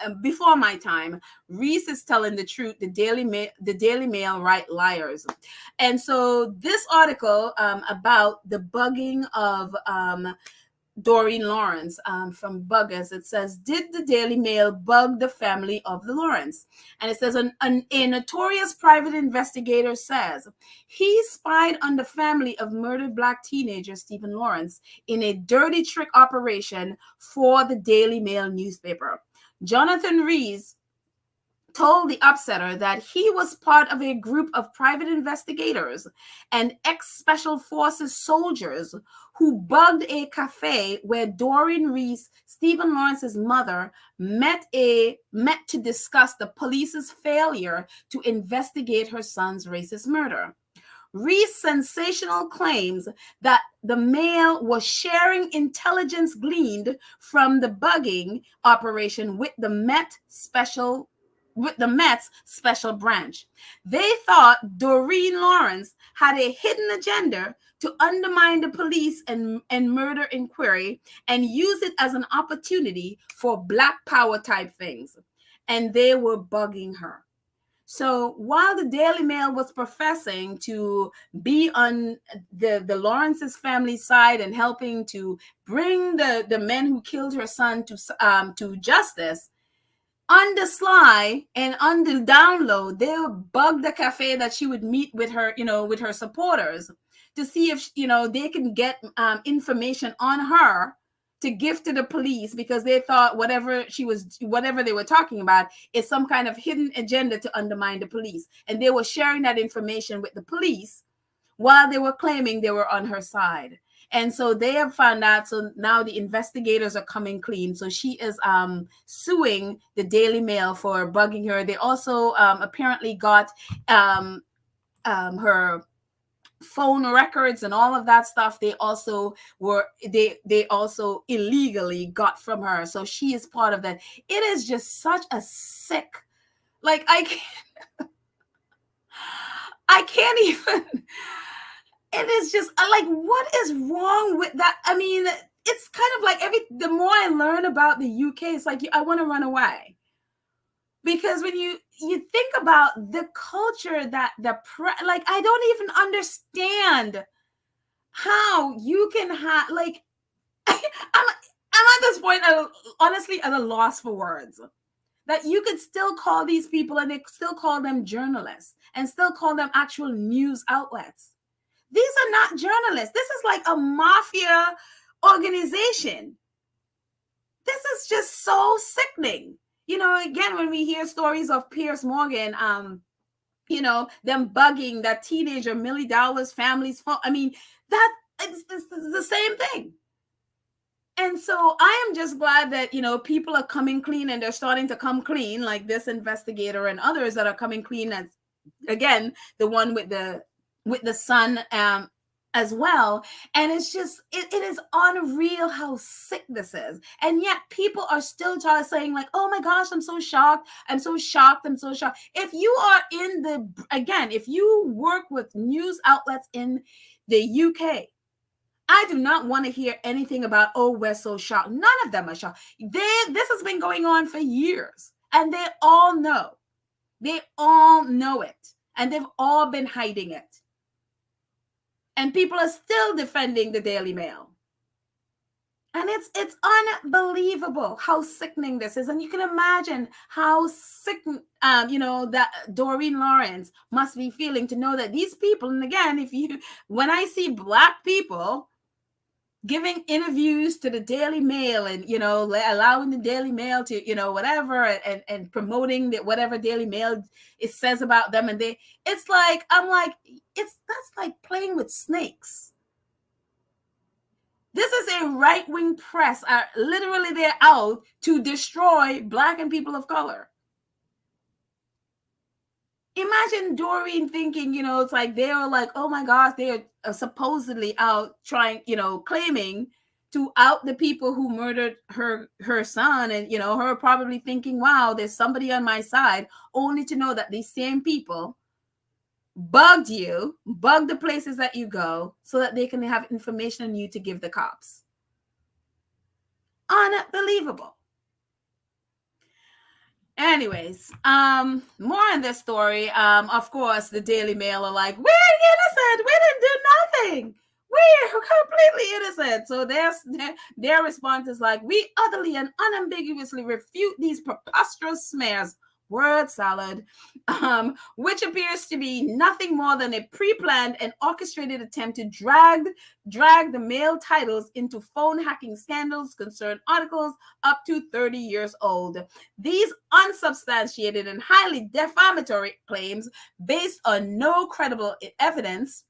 my time. Reese is telling the truth. The Daily Mail write liars. And so this article about the bugging of Doreen Lawrence from Buggers, it says, did the Daily Mail bug the family of the Lawrence? And it says, a notorious private investigator says he spied on the family of murdered Black teenager Stephen Lawrence in a dirty trick operation for the Daily Mail newspaper. Jonathan Rees told the Upsetter that he was part of a group of private investigators and ex-special forces soldiers who bugged a cafe where Doreen Rees, Stephen Lawrence's mother, met to discuss the police's failure to investigate her son's racist murder. Rees' sensational claims that the Mail was sharing intelligence gleaned from the bugging operation with the Met's special branch. They thought Doreen Lawrence had a hidden agenda to undermine the police and murder inquiry and use it as an opportunity for Black power type things. And they were bugging her. So while the Daily Mail was professing to be on the Lawrence's family side and helping to bring the men who killed her son to justice, on the sly and on the download, they would bug the cafe that she would meet with her, with her supporters to see if, they can get information on her to give to the police, because they thought whatever they were talking about is some kind of hidden agenda to undermine the police. And they were sharing that information with the police while they were claiming they were on her side. And so they have found out. So now the investigators are coming clean. So she is suing the Daily Mail for bugging her. They also apparently got her phone records and all of that stuff. They also illegally got from her. So she is part of that. It is just such a sick, like, I can't even. It is just like, what is wrong with that? I mean, it's kind of like the more I learn about the UK, it's like I want to run away. Because when you think about the culture that like, I don't even understand how you can have, like, I'm at this point, honestly, at a loss for words. That you could still call these people, and they still call them journalists, and still call them actual news outlets. These are not journalists. This is like a mafia organization. This is just so sickening. Again, when we hear stories of Piers Morgan, them bugging that teenager Millie Dowler's family's phone. I mean, that it's the same thing. And so I am just glad that, people are coming clean, and they're starting to come clean, like this investigator and others that are coming clean, as, again, the one with the son as well. And it's just, it is unreal how sick this is. And yet people are still saying like, oh my gosh, I'm so shocked. I'm so shocked. I'm so shocked. If you are if you work with news outlets in the UK, I do not want to hear anything about, oh, we're so shocked. None of them are shocked. This has been going on for years, and they all know. They all know it, and they've all been hiding it. And people are still defending the Daily Mail. And it's unbelievable how sickening this is. And you can imagine how sick, that Doreen Lawrence must be feeling to know that these people, and again, when I see Black people giving interviews to the Daily Mail, and, allowing the Daily Mail to, whatever, and promoting whatever Daily Mail it says about them. And that's like playing with snakes. This is a right-wing press. Literally, they're out to destroy Black and people of color. Imagine Doreen thinking, it's like they were like, oh my gosh, they are supposedly out trying, claiming to out the people who murdered her son, and, her probably thinking, wow, there's somebody on my side, only to know that these same people bug the places that you go, so that they can have information on you to give the cops. Unbelievable. Anyways, more on this story. Of course, the Daily Mail are like, we're innocent. We didn't do nothing. We're completely innocent. So their response is like, we utterly and unambiguously refute these preposterous smears, word salad, which appears to be nothing more than a pre-planned and orchestrated attempt to drag the Mail titles into phone hacking scandals concern articles up to 30 years old. These unsubstantiated and highly defamatory claims, based on no credible evidence,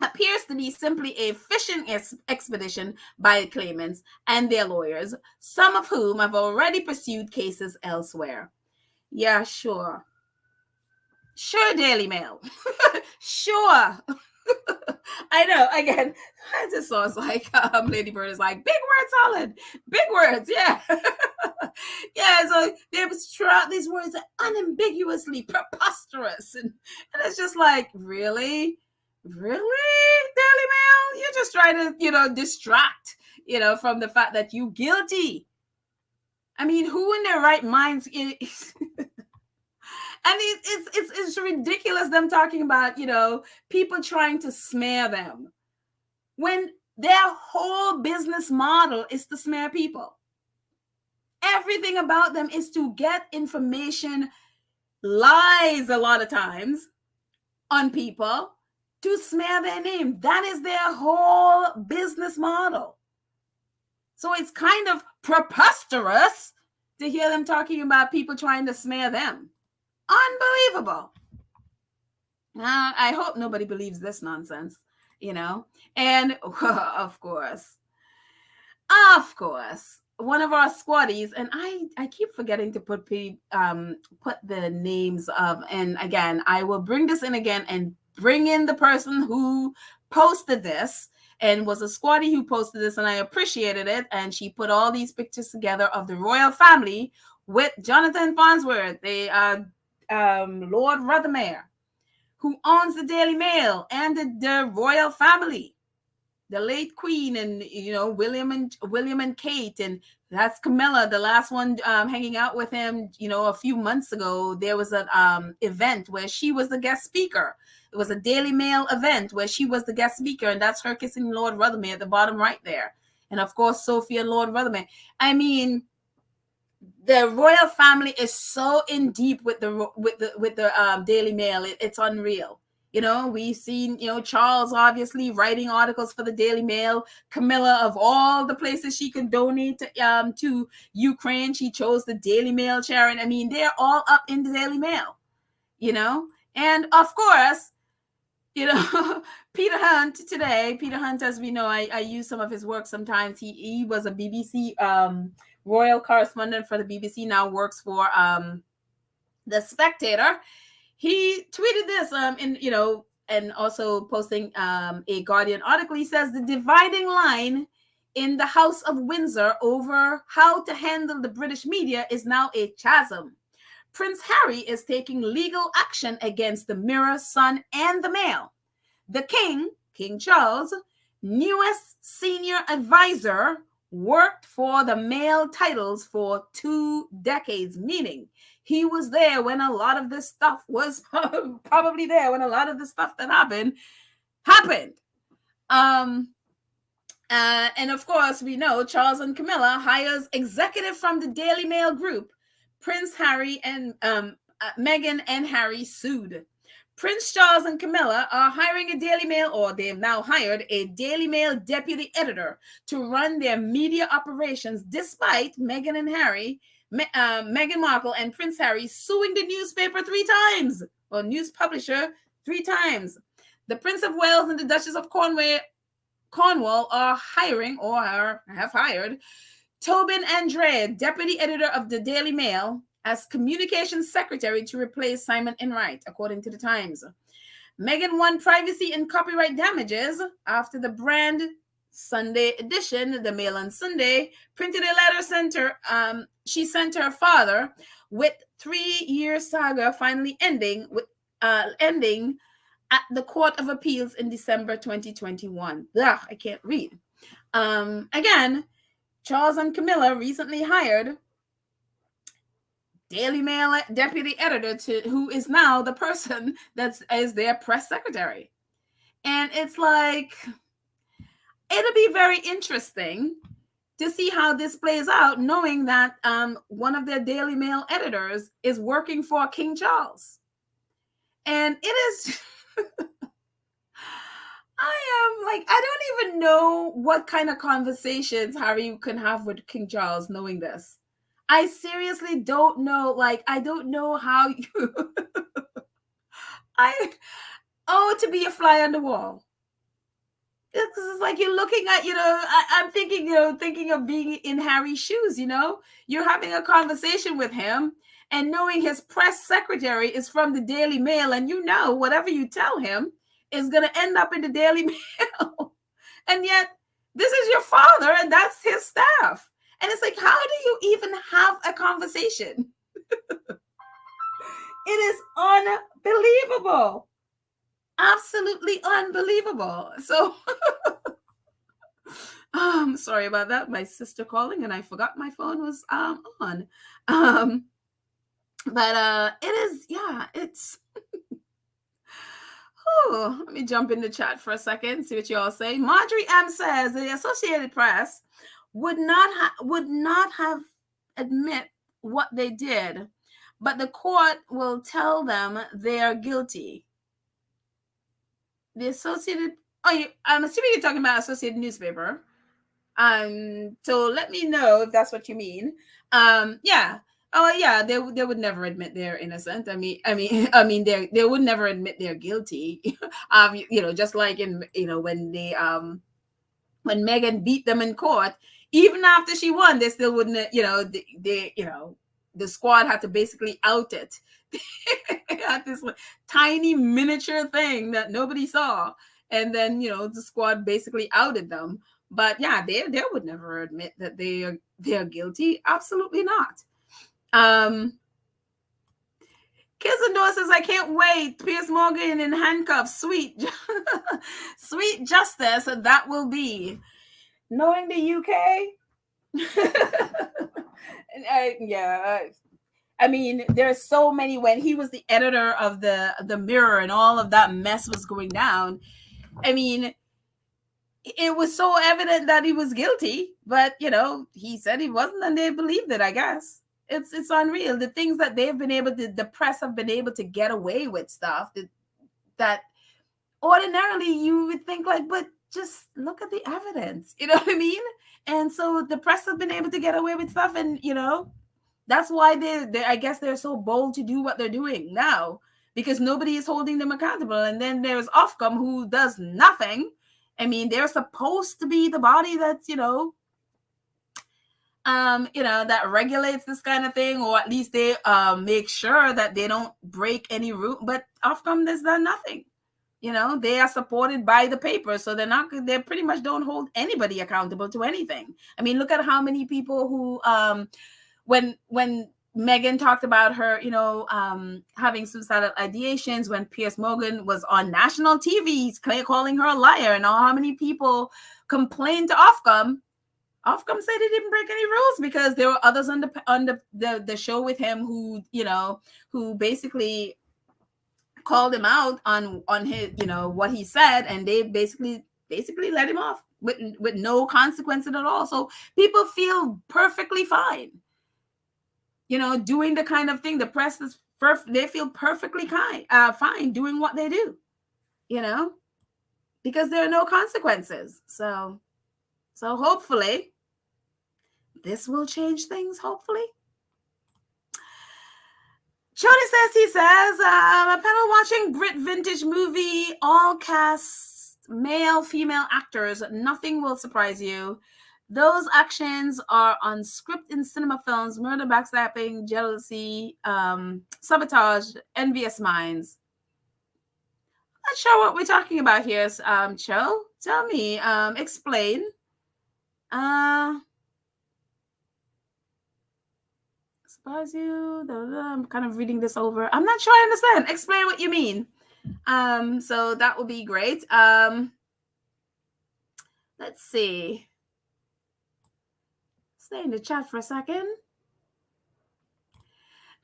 appears to be simply a fishing expedition by the claimants and their lawyers, some of whom have already pursued cases elsewhere. Yeah, sure. Sure, Daily Mail. Sure. I know. Again, I just saw it's like Lady Bird is like, big word salad. Big words, yeah. Yeah, so they throughout these words are unambiguously preposterous. And it's just like, really? Really, Daily Mail? You're just trying to, distract, from the fact that you're guilty. I mean, who in their right minds is... And it's ridiculous them talking about, people trying to smear them, when their whole business model is to smear people. Everything about them is to get information, lies a lot of times, on people, to smear their name. That is their whole business model. So it's kind of preposterous to hear them talking about people trying to smear them. Unbelievable. I hope nobody believes this nonsense, And of course, one of our squaddies, and I keep forgetting to put the names of, and again, I will bring this in again and bring in the person who posted this and was a squaddie who posted this, and I appreciated it. And she put all these pictures together of the royal family with Jonathan Farnsworth, the Lord Rothermere, who owns the Daily Mail, and the royal family, the late Queen, and William and Kate, and that's Camilla, the last one hanging out with him. A few months ago, there was an event where she was the guest speaker. It was a Daily Mail event where she was the guest speaker, and that's her kissing Lord Rothermere at the bottom right there. And of course, Sophie and Lord Rothermere. I mean, the royal family is so in deep with the Daily Mail. It's unreal. We've seen, Charles obviously writing articles for the Daily Mail. Camilla, of all the places she could donate to Ukraine, she chose the Daily Mail charity. I mean, they're all up in the Daily Mail, And of course, Peter Hunt, as we know, I use some of his work sometimes. He was a BBC royal correspondent for the BBC, now works for The Spectator. He tweeted this and also posting a Guardian article. He says the dividing line in the House of Windsor over how to handle the British media is now a chasm. Prince Harry is taking legal action against the Mirror, Sun, and the Mail. The King Charles, newest senior advisor, worked for the Mail titles for 2 decades, meaning he was there when a lot of this stuff was probably there when a lot of the stuff that happened. And of course, we know Charles and Camilla hires executive from the Daily Mail group. Prince Harry and Meghan and Harry sued. Prince Charles and Camilla are hiring a Daily Mail, or they've now hired a Daily Mail deputy editor to run their media operations, despite Meghan Markle and Prince Harry suing the newspaper 3 times, or news publisher 3 times. The Prince of Wales and the Duchess of Cornwall are hiring, or have hired, Tobin Andre, deputy editor of the Daily Mail, as communications secretary to replace Simon Enright, according to the Times. Meghan won privacy and copyright damages after the brand Sunday edition, the Mail on Sunday, printed a letter she sent her father, with 3-year saga finally ending at the Court of Appeals in December 2021. Ugh, I can't read. Again, Charles and Camilla recently hired Daily Mail deputy editor who is now the person that is their press secretary. And it's like, it'll be very interesting to see how this plays out, knowing that one of their Daily Mail editors is working for King Charles. And it is... I don't even know what kind of conversations Harry can have with King Charles knowing this. I seriously don't know. I don't know how you... to be a fly on the wall. It's like you're looking at, I'm thinking of being in Harry's shoes, You're having a conversation with him and knowing his press secretary is from the Daily Mail, and whatever you tell him is going to end up in the Daily Mail. And yet, this is your father, and that's his staff. And it's like, how do you even have a conversation? It is unbelievable. Absolutely unbelievable. So, sorry about that. My sister calling, and I forgot my phone was on. But it is, it's... let me jump in the chat for a second, see what you all say. Marjorie M says the Associated Press would not have admit what they did, but the court will tell them they are guilty. The Associated. Oh, I'm assuming you're talking about Associated newspaper. So let me know if that's what you mean. Yeah. Oh yeah, they would never admit they're innocent. They would never admit they're guilty. Just like in when when Meghan beat them in court, even after she won, they still wouldn't. The squad had to basically out it. They had this tiny miniature thing that nobody saw, and then the squad basically outed them. But yeah, they would never admit that they are guilty. Absolutely not. Kids and Door says, I can't wait. Piers Morgan in handcuffs. Sweet. Sweet justice that will be. Knowing the UK. I mean, there's so many. When he was the editor of the Mirror and all of that mess was going down, I mean, it was so evident that he was guilty, but he said he wasn't, and they believed it. I guess it's unreal. The things that they've been able to, the press have been able to get away with stuff that ordinarily you would think like, but just look at the evidence. You know what I mean? And so the press have been able to get away with stuff, and that's why they I guess they're so bold to do what they're doing now, because nobody is holding them accountable. And then there's Ofcom, who does nothing. I mean, they're supposed to be the body that's that regulates this kind of thing, or at least they make sure that they don't break any rule. But Ofcom has done nothing. They are supported by the paper, so they pretty much don't hold anybody accountable to anything. I mean, look at how many people who when Meghan talked about her, having suicidal ideations, when Piers Morgan was on national TV calling her a liar, and how many people complained to Ofcom. Ofcom said he didn't break any rules, because there were others on the show with him who basically called him out on his what he said, and they basically let him off with no consequences at all. So people feel perfectly fine doing the kind of thing. The press is they feel perfectly fine doing what they do, because there are no consequences. So hopefully this will change things. Hopefully. Jody says, a panel watching Brit vintage movie, all cast male, female actors. Nothing will surprise you. Those actions are on script in cinema films: murder, backstabbing, jealousy, sabotage, envious minds. Not sure what we're talking about here, Cho. Tell me, explain. Surprise you. I'm kind of reading this over. I'm not sure I understand. Explain what you mean. So that would be great. Let's see. Stay in the chat for a second.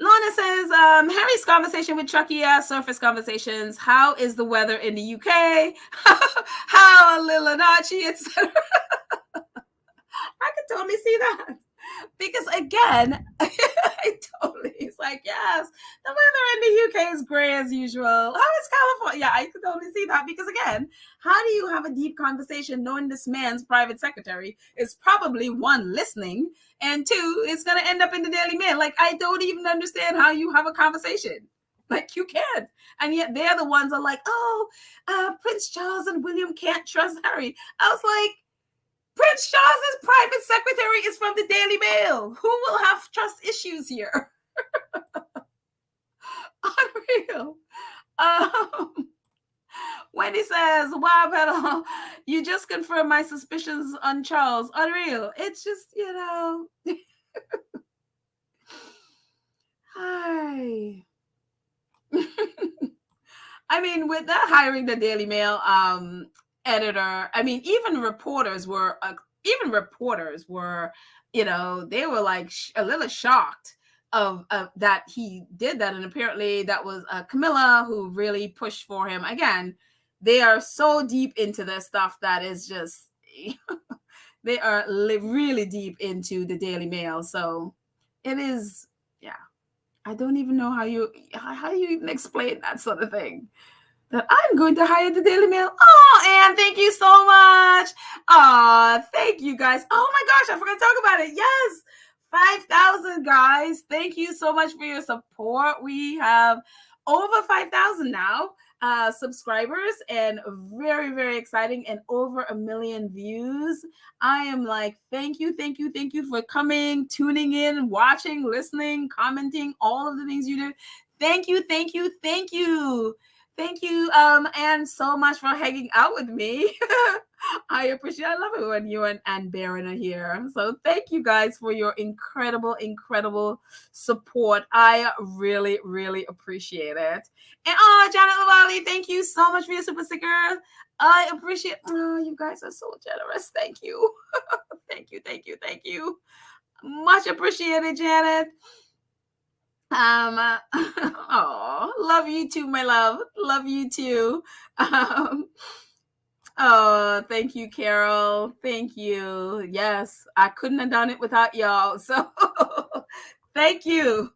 Lorna says, Harry's conversation with Chucky, surface conversations. How is the weather in the UK? How a little Monarchy, etc. I could totally see that. Because again, it's like, yes, the weather in the UK is gray as usual. How is California? Yeah, I could totally see that. Because again, how do you have a deep conversation knowing this man's private secretary is probably, one, listening, and two, it's going to end up in the Daily Mail? Like, I don't even understand how you have a conversation. Like, you can't. And yet they're the ones are like, Prince Charles and William can't trust Harry. I was like, Prince Charles's private secretary is from the Daily Mail. Who will have trust issues here? Unreal. Wendy says, wow, Pedal, you just confirmed my suspicions on Charles. Unreal. It's just, Hi. I mean, with that hiring the Daily Mail editor, I mean, even reporters were, they were like a little shocked of that he did that. And apparently that was Camilla who really pushed for him. Again, they are so deep into this stuff that is just, they are really deep into the Daily Mail. So it is, I don't even know how you even explain that sort of thing. that I'm going to hire the Daily Mail. Oh, Anne, thank you so much. Thank you guys. Oh my gosh, I forgot to talk about it. Yes, 5,000 guys. Thank you so much for your support. We have over 5,000 now subscribers, and very, very exciting, and over 1 million views. I am like, thank you for coming, tuning in, watching, listening, commenting, all of the things you do. Thank you. Thank you, and so much for hanging out with me. I appreciate I love it when you and Baron are here. So thank you guys for your incredible support. I really, really appreciate it. And Janet Lavalley, thank you so much for your super sticker. I appreciate you guys are so generous. Thank you. Thank you. Much appreciated, Janet. Oh, love you too, my love. Love you too. Oh, thank you, Carol. Thank you. Yes, I couldn't have done it without y'all. So thank you.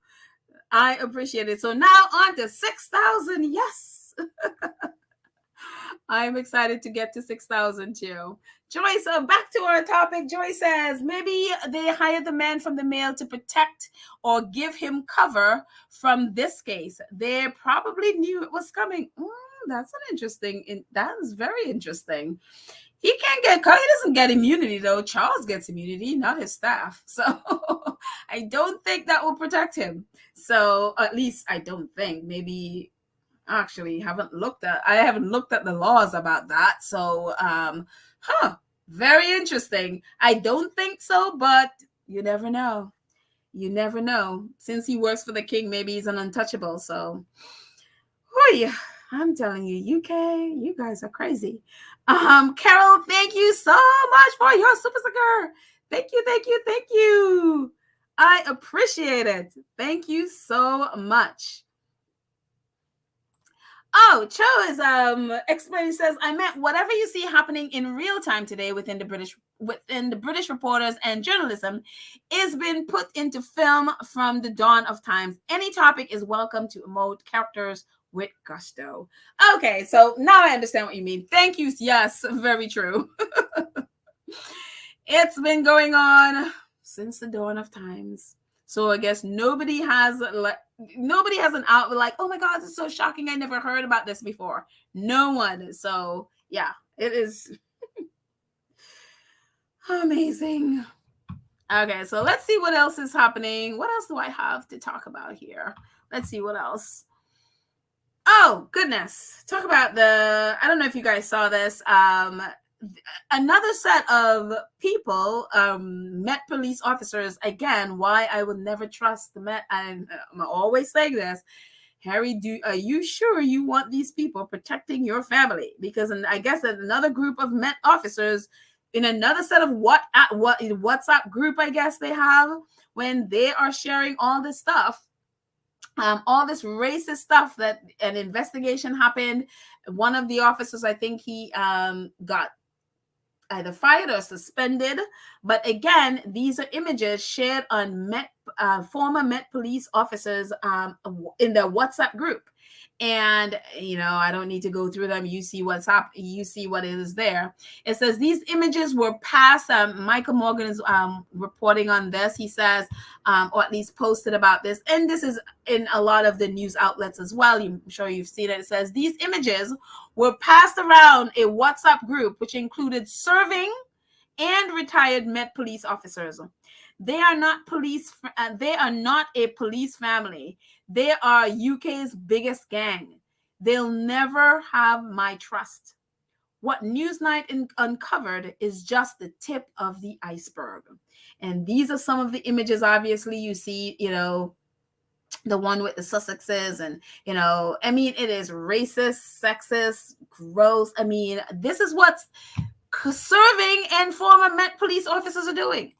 I appreciate it. So now on to 6,000. Yes. I'm excited to get to 6,000 too. Joyce, back to our topic. Joyce says, maybe they hired the man from the Mail to protect or give him cover from this case. They probably knew it was coming. That's an interesting, that is very interesting. He doesn't get immunity though. Charles gets immunity, not his staff. So I don't think that will protect him. So at least I don't think. Maybe actually I haven't looked at the laws about that. So very interesting. I don't think so, but you never know. Since he works for the king, maybe he's an untouchable. So I'm telling you, UK, you guys are crazy. Carol, thank you so much for your super sticker. Thank you. I appreciate it. Thank you so much. Oh, Cho is explaining, says, I meant whatever you see happening in real time today within the British reporters and journalism is being put into film from the dawn of times. Any topic is welcome to emote characters with gusto. Okay, so now I understand what you mean. Thank you. Yes, very true. It's been going on since the dawn of times. So I guess nobody has an outlet like, oh my God, this is so shocking. I never heard about this before. No one. So yeah, it is amazing. Okay, so let's see what else is happening. What else do I have to talk about here? Let's see what else. Oh, goodness. Talk about I don't know if you guys saw this. Another set of people, Met police officers, again, why I would never trust the Met. I'm always saying this. Harry, are you sure you want these people protecting your family? Because I guess another group of Met officers in another set of WhatsApp group, I guess they have, when they are sharing all this stuff, all this racist stuff, that an investigation happened. One of the officers, I think he got either fired or suspended. But again, these are images shared on former Met police officers in their WhatsApp group. And, I don't need to go through them. You see what's up. You see what is there. It says these images were passed. Michael Morgan is reporting on this. He says, or at least posted about this. And this is in a lot of the news outlets as well. I'm sure you've seen it. It says these images were passed around a WhatsApp group, which included serving and retired Met police officers. They are not police. They are not a police family. They are UK's biggest gang. They'll never have my trust. What Newsnight uncovered is just the tip of the iceberg. And these are some of the images. Obviously, you see, the one with the Sussexes, and I mean, it is racist, sexist, gross. I mean, this is what serving and former Met police officers are doing.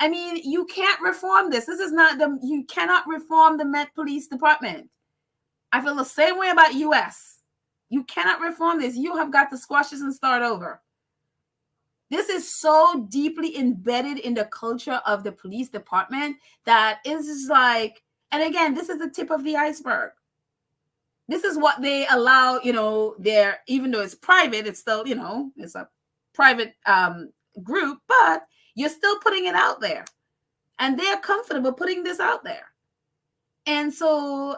I mean, you can't reform this. This is not you cannot reform the Met Police Department. I feel the same way about US. You cannot reform this. You have got to squash this and start over. This is so deeply embedded in the culture of the police department that it's just like, and again, this is the tip of the iceberg. this is what they allow, their, even though it's private, it's still, it's a private group, but you're still putting it out there. And they're comfortable putting this out there. And so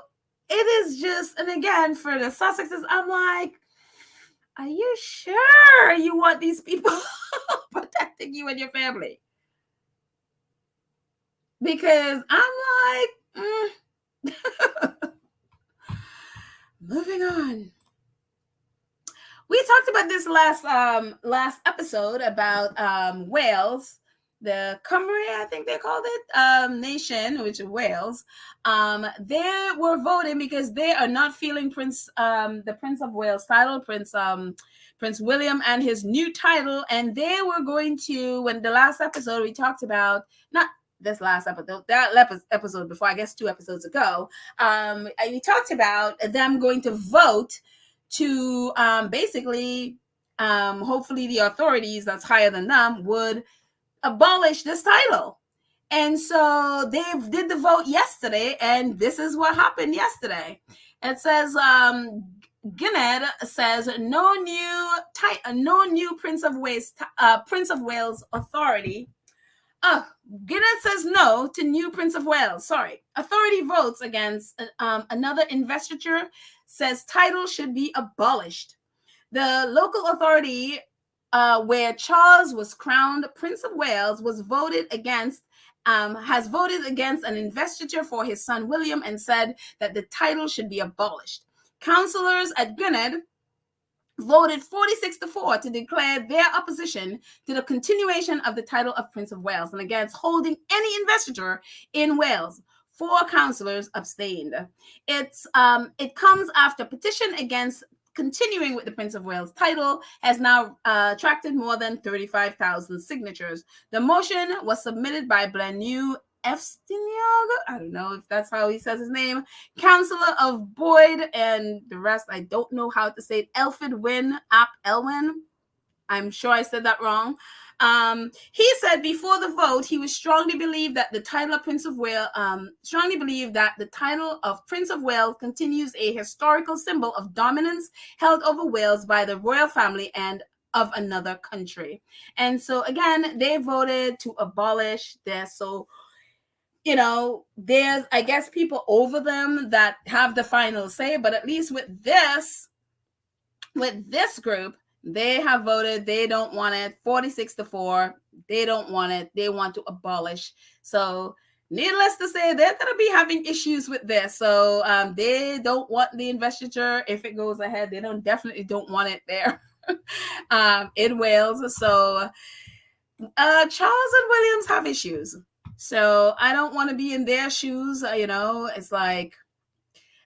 it is just, and again, for the Sussexes, I'm like, are you sure you want these people protecting you and your family? Because I'm like, moving on. We talked about this last episode about Wales, the Cymru, I think they called it, nation, which is Wales. They were voting because they are not feeling the Prince of Wales title, Prince William and his new title, and they were going to, when the last episode we talked about, not this last episode, that episode before, I guess 2 episodes ago, we talked about them going to vote to basically, hopefully the authorities that's higher than them would abolish this title. And so they did the vote yesterday, and this is what happened yesterday. It says, Gwynedd says no new Prince of Wales authority. Gwynedd says no to new Prince of Wales. Sorry. Authority votes against another investiture, says title should be abolished. The local authority where Charles was crowned Prince of Wales has voted against an investiture for his son William and said that the title should be abolished. Councillors at Gwynedd voted 46-4 to declare their opposition to the continuation of the title of Prince of Wales and against holding any investiture in Wales. 4 councillors abstained. It comes after petition against continuing with the Prince of Wales title has now attracted more than 35,000 signatures. The motion was submitted by Blaenau Efstiniog, I don't know if that's how he says his name, Councillor of Boyd, and the rest, I don't know how to say it, Elfrid Wyn ap Elwyn. I'm sure I said that wrong. He said before the vote, he was strongly believed that the title of Prince of Wales continues a historical symbol of dominance held over Wales by the royal family and of another country. And so again, they voted to abolish this. So, there's, I guess, people over them that have the final say, but at least with this group, they have voted. They don't want it. 46-4. They don't want it. They want to abolish. So needless to say, they're going to be having issues with this. So they don't want the investiture. If it goes ahead, they definitely don't want it there in Wales. So Charles and Williams have issues. So I don't want to be in their shoes. It's like,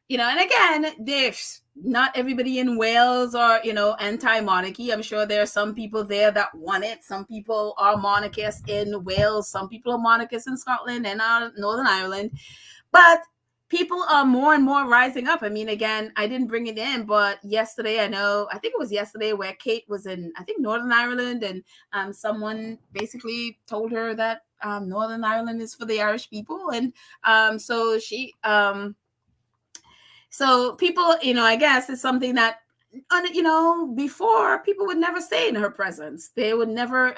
and again, there's not everybody in Wales are, anti-monarchy. I'm sure there are some people there that want it. Some people are monarchists in Wales. Some people are monarchists in Scotland and Northern Ireland. But people are more and more rising up. I mean, again, I didn't bring it in, but yesterday, I think it was yesterday where Kate was in, I think, Northern Ireland, and someone basically told her that Northern Ireland is for the Irish people. And so she... So people, I guess it's something that, before people would never say in her presence. They would never,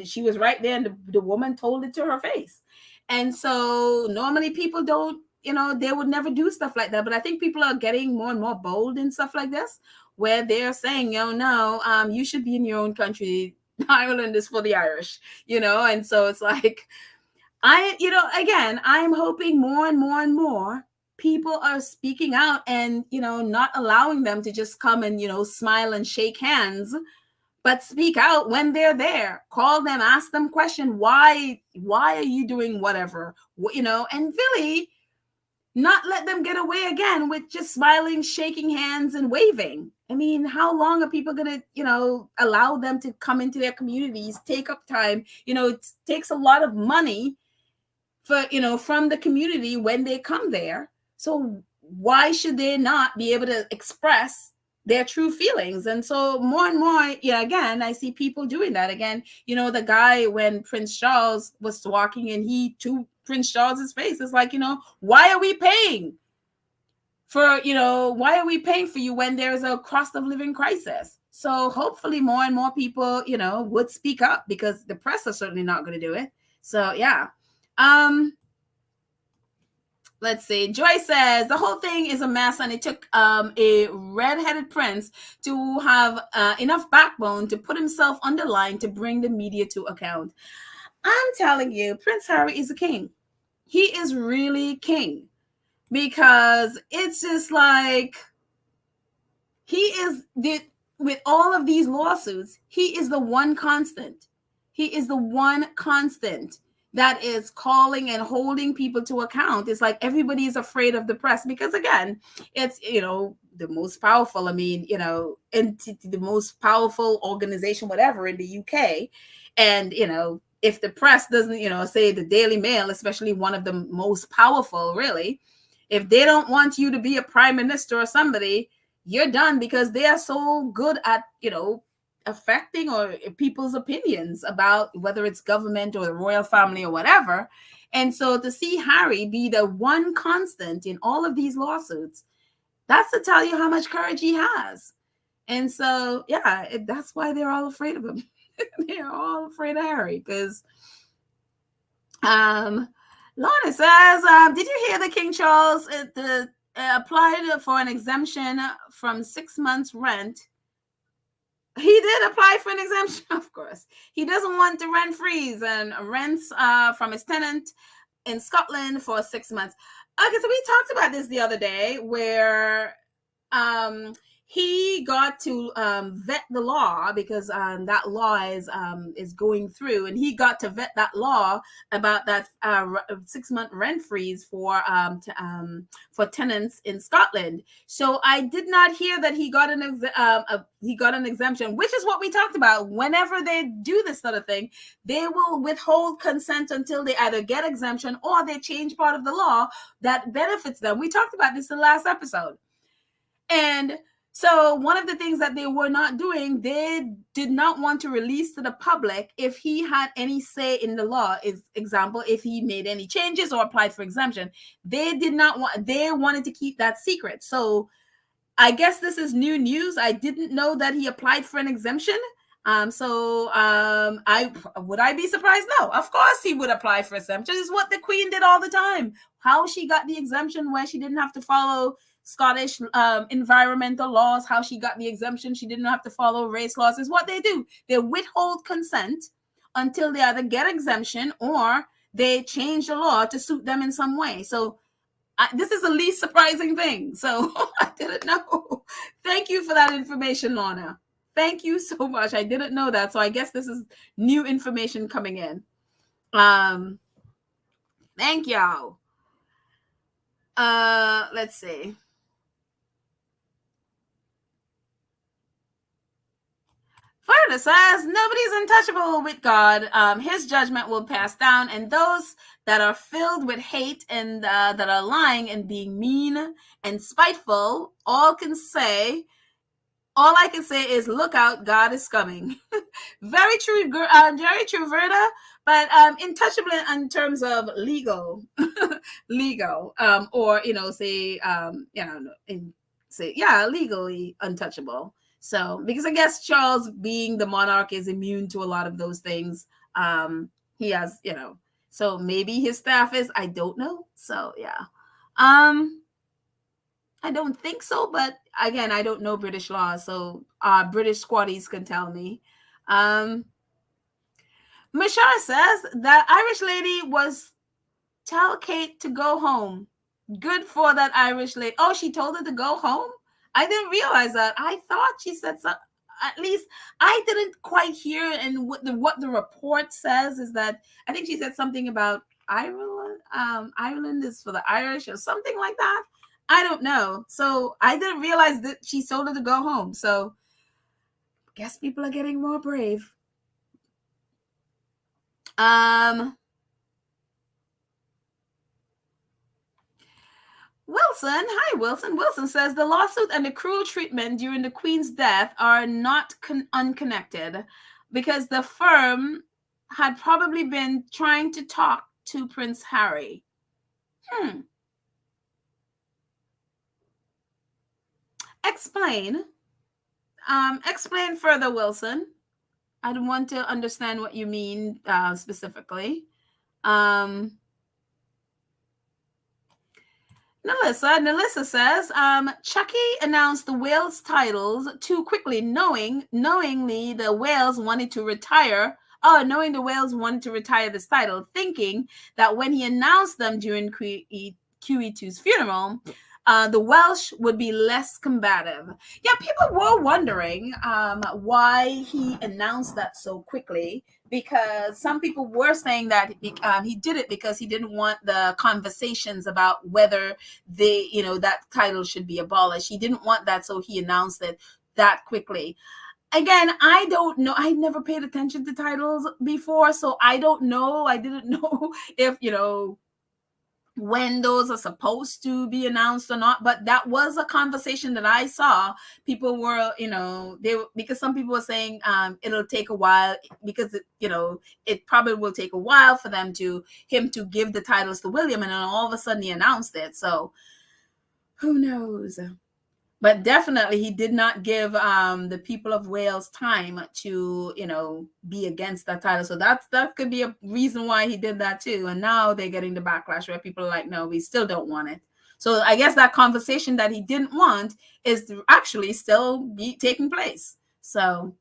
she was right there and the woman told it to her face. And so normally people don't, they would never do stuff like that. But I think people are getting more and more bold and stuff like this, where they're saying, no, you should be in your own country. Ireland is for the Irish, and so it's like, again, I'm hoping more and more and more people are speaking out and, not allowing them to just come and, smile and shake hands, but speak out when they're there. Call them, ask them question. Why are you doing whatever, and really not let them get away again with just smiling, shaking hands and waving. I mean, how long are people going to, allow them to come into their communities, take up time? It takes a lot of money for, from the community when they come there. So why should they not be able to express their true feelings? And so more and more, again, I see people doing that. Again, the guy, when Prince Charles was walking and he to Prince Charles's face, is like, why are we paying for, why are we paying for you when there's a cost of living crisis? So hopefully more and more people, would speak up, because the press are certainly not going to do it. So yeah. Let's see. Joy says the whole thing is a mess, and it took a red-headed prince to have enough backbone to put himself on the line to bring the media to account. I'm telling you, Prince Harry is a king. He is really king, because it's just like he is with all of these lawsuits, he is the one constant. He is the one constant that is calling and holding people to account. It's like everybody is afraid of the press, because again, it's, the most powerful, entity, the most powerful organization, whatever, in the UK. And, if the press doesn't, say the Daily Mail, especially one of the most powerful, really, if they don't want you to be a prime minister or somebody, you're done, because they are so good at, affecting or people's opinions about whether it's government or the royal family or whatever. And so to see Harry be the one constant in all of these lawsuits, that's to tell you how much courage he has. And so, yeah, that's why they're all afraid of him. They're all afraid of Harry, because Lorna says, did you hear that King Charles applied for an exemption from 6 months rent? He did apply for an exemption, of course. He doesn't want to rent freeze and rents from his tenant in Scotland for 6 months. Okay, so we talked about this the other day, where he got to vet the law, because that law is going through, and he got to vet that law about that 6 month rent freeze for tenants in Scotland. So I did not hear that he got an exemption, which is what we talked about. Whenever they do this sort of thing, they will withhold consent until they either get exemption or they change part of the law that benefits them. We talked about this in the last episode. And so one of the things that they were not doing, they did not want to release to the public if he had any say in the law. Example, if he made any changes or applied for exemption, they wanted to keep that secret. So I guess this is new news. I didn't know that he applied for an exemption. I be surprised? No, of course he would apply for exemption. It's what the Queen did all the time. How she got the exemption where she didn't have to follow Scottish environmental laws, how she got the exemption, she didn't have to follow race laws, is what they do. They withhold consent until they either get exemption or they change the law to suit them in some way. So this is the least surprising thing. So I didn't know. Thank you for that information, Lorna. Thank you so much. I didn't know that. So I guess this is new information coming in. Thank y'all. Let's see. Furnish says nobody's untouchable with God. His judgment will pass down, and those that are filled with hate and that are lying and being mean and spiteful, all I can say is, look out, God is coming. Very true, Verda. But intouchable in terms of legal, or legally untouchable. So, because I guess Charles, being the monarch, is immune to a lot of those things. He has, so maybe his staff is. I don't know. So yeah. I don't think so, but again, I don't know British law, so British squatties can tell me. Mashar says that Irish lady was tell Kate to go home. Good for that Irish lady. Oh, she told her to go home? I didn't realize that. I thought she said something. At least I didn't quite hear. And what the report says is that I think she said something about Ireland. Ireland is for the Irish or something like that. I don't know. So I didn't realize that she told her to go home. So I guess people are getting more brave. Wilson, hi Wilson. Wilson says the lawsuit and the cruel treatment during the Queen's death are not unconnected, because the firm had probably been trying to talk to Prince Harry. Explain. Explain further, Wilson. I want to understand what you mean specifically. Nalissa says, Chucky announced the Wales titles too quickly, knowingly the Wales wanted to retire. Oh, knowing the Wales wanted to retire this title, thinking that when he announced them during QE2's funeral, the Welsh would be less combative. Yeah, people were wondering why he announced that so quickly, because some people were saying that he did it because he didn't want the conversations about whether that title should be abolished. He didn't want that, so he announced it that quickly. Again, I don't know. I never paid attention to titles before, so I don't know. I didn't know if, when those are supposed to be announced or not, but that was a conversation that I saw. People were, because some people were saying it'll take a while, because it probably will take a while for him to give the titles to William, and then all of a sudden he announced it. So who knows? But definitely he did not give the people of Wales time to, be against that title. So that could be a reason why he did that too. And now they're getting the backlash where people are like, no, we still don't want it. So I guess that conversation that he didn't want is actually still taking place. So,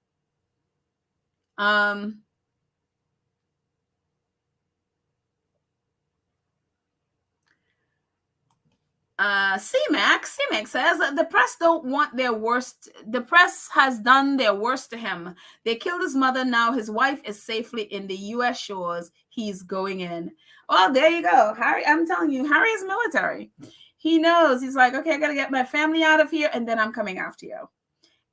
CMAC says the press don't want their worst. The press has done their worst to him. They killed his mother. Now his wife is safely in the U.S. shores. He's going in. Well, there you go, Harry. I'm telling you, Harry is military. He knows. He's like, okay, I got to get my family out of here, and then I'm coming after you.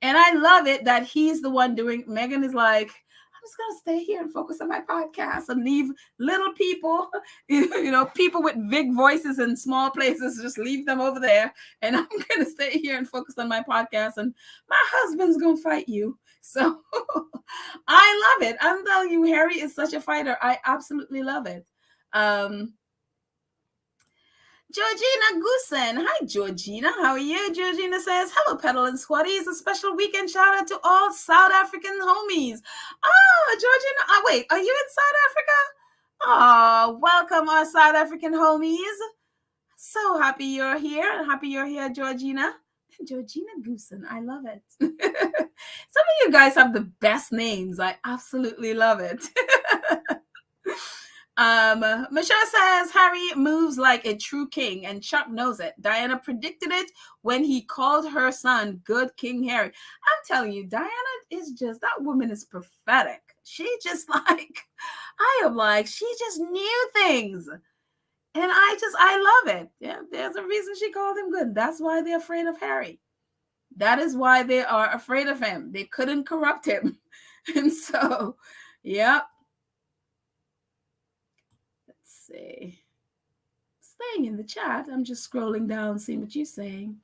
And I love it that he's the one doing. Meghan is like, I'm just going to stay here and focus on my podcast and leave little people, people with big voices in small places, just leave them over there. And I'm going to stay here and focus on my podcast. And my husband's going to fight you. So I love it. I'm telling you, Harry is such a fighter. I absolutely love it. Georgina Goosen. Hi, Georgina. How are you? Georgina says, hello, Pedal and Squatties. A special weekend shout out to all South African homies. Oh, Georgina. Oh, wait, are you in South Africa? Oh, welcome, our South African homies. So happy you're here. Happy you're here, Georgina. Georgina Goosen. I love it. Some of you guys have the best names. I absolutely love it. Michelle says Harry moves like a true king, and Chuck knows it. Diana predicted it when he called her son good King Harry. I'm telling you, Diana is just, that woman is prophetic. She just she just knew things. And I love it. Yeah, there's a reason she called him good. That's why they're afraid of Harry. That is why they are afraid of him. They couldn't corrupt him. And so, yep. See, staying in the chat. I'm just scrolling down, seeing what you're saying.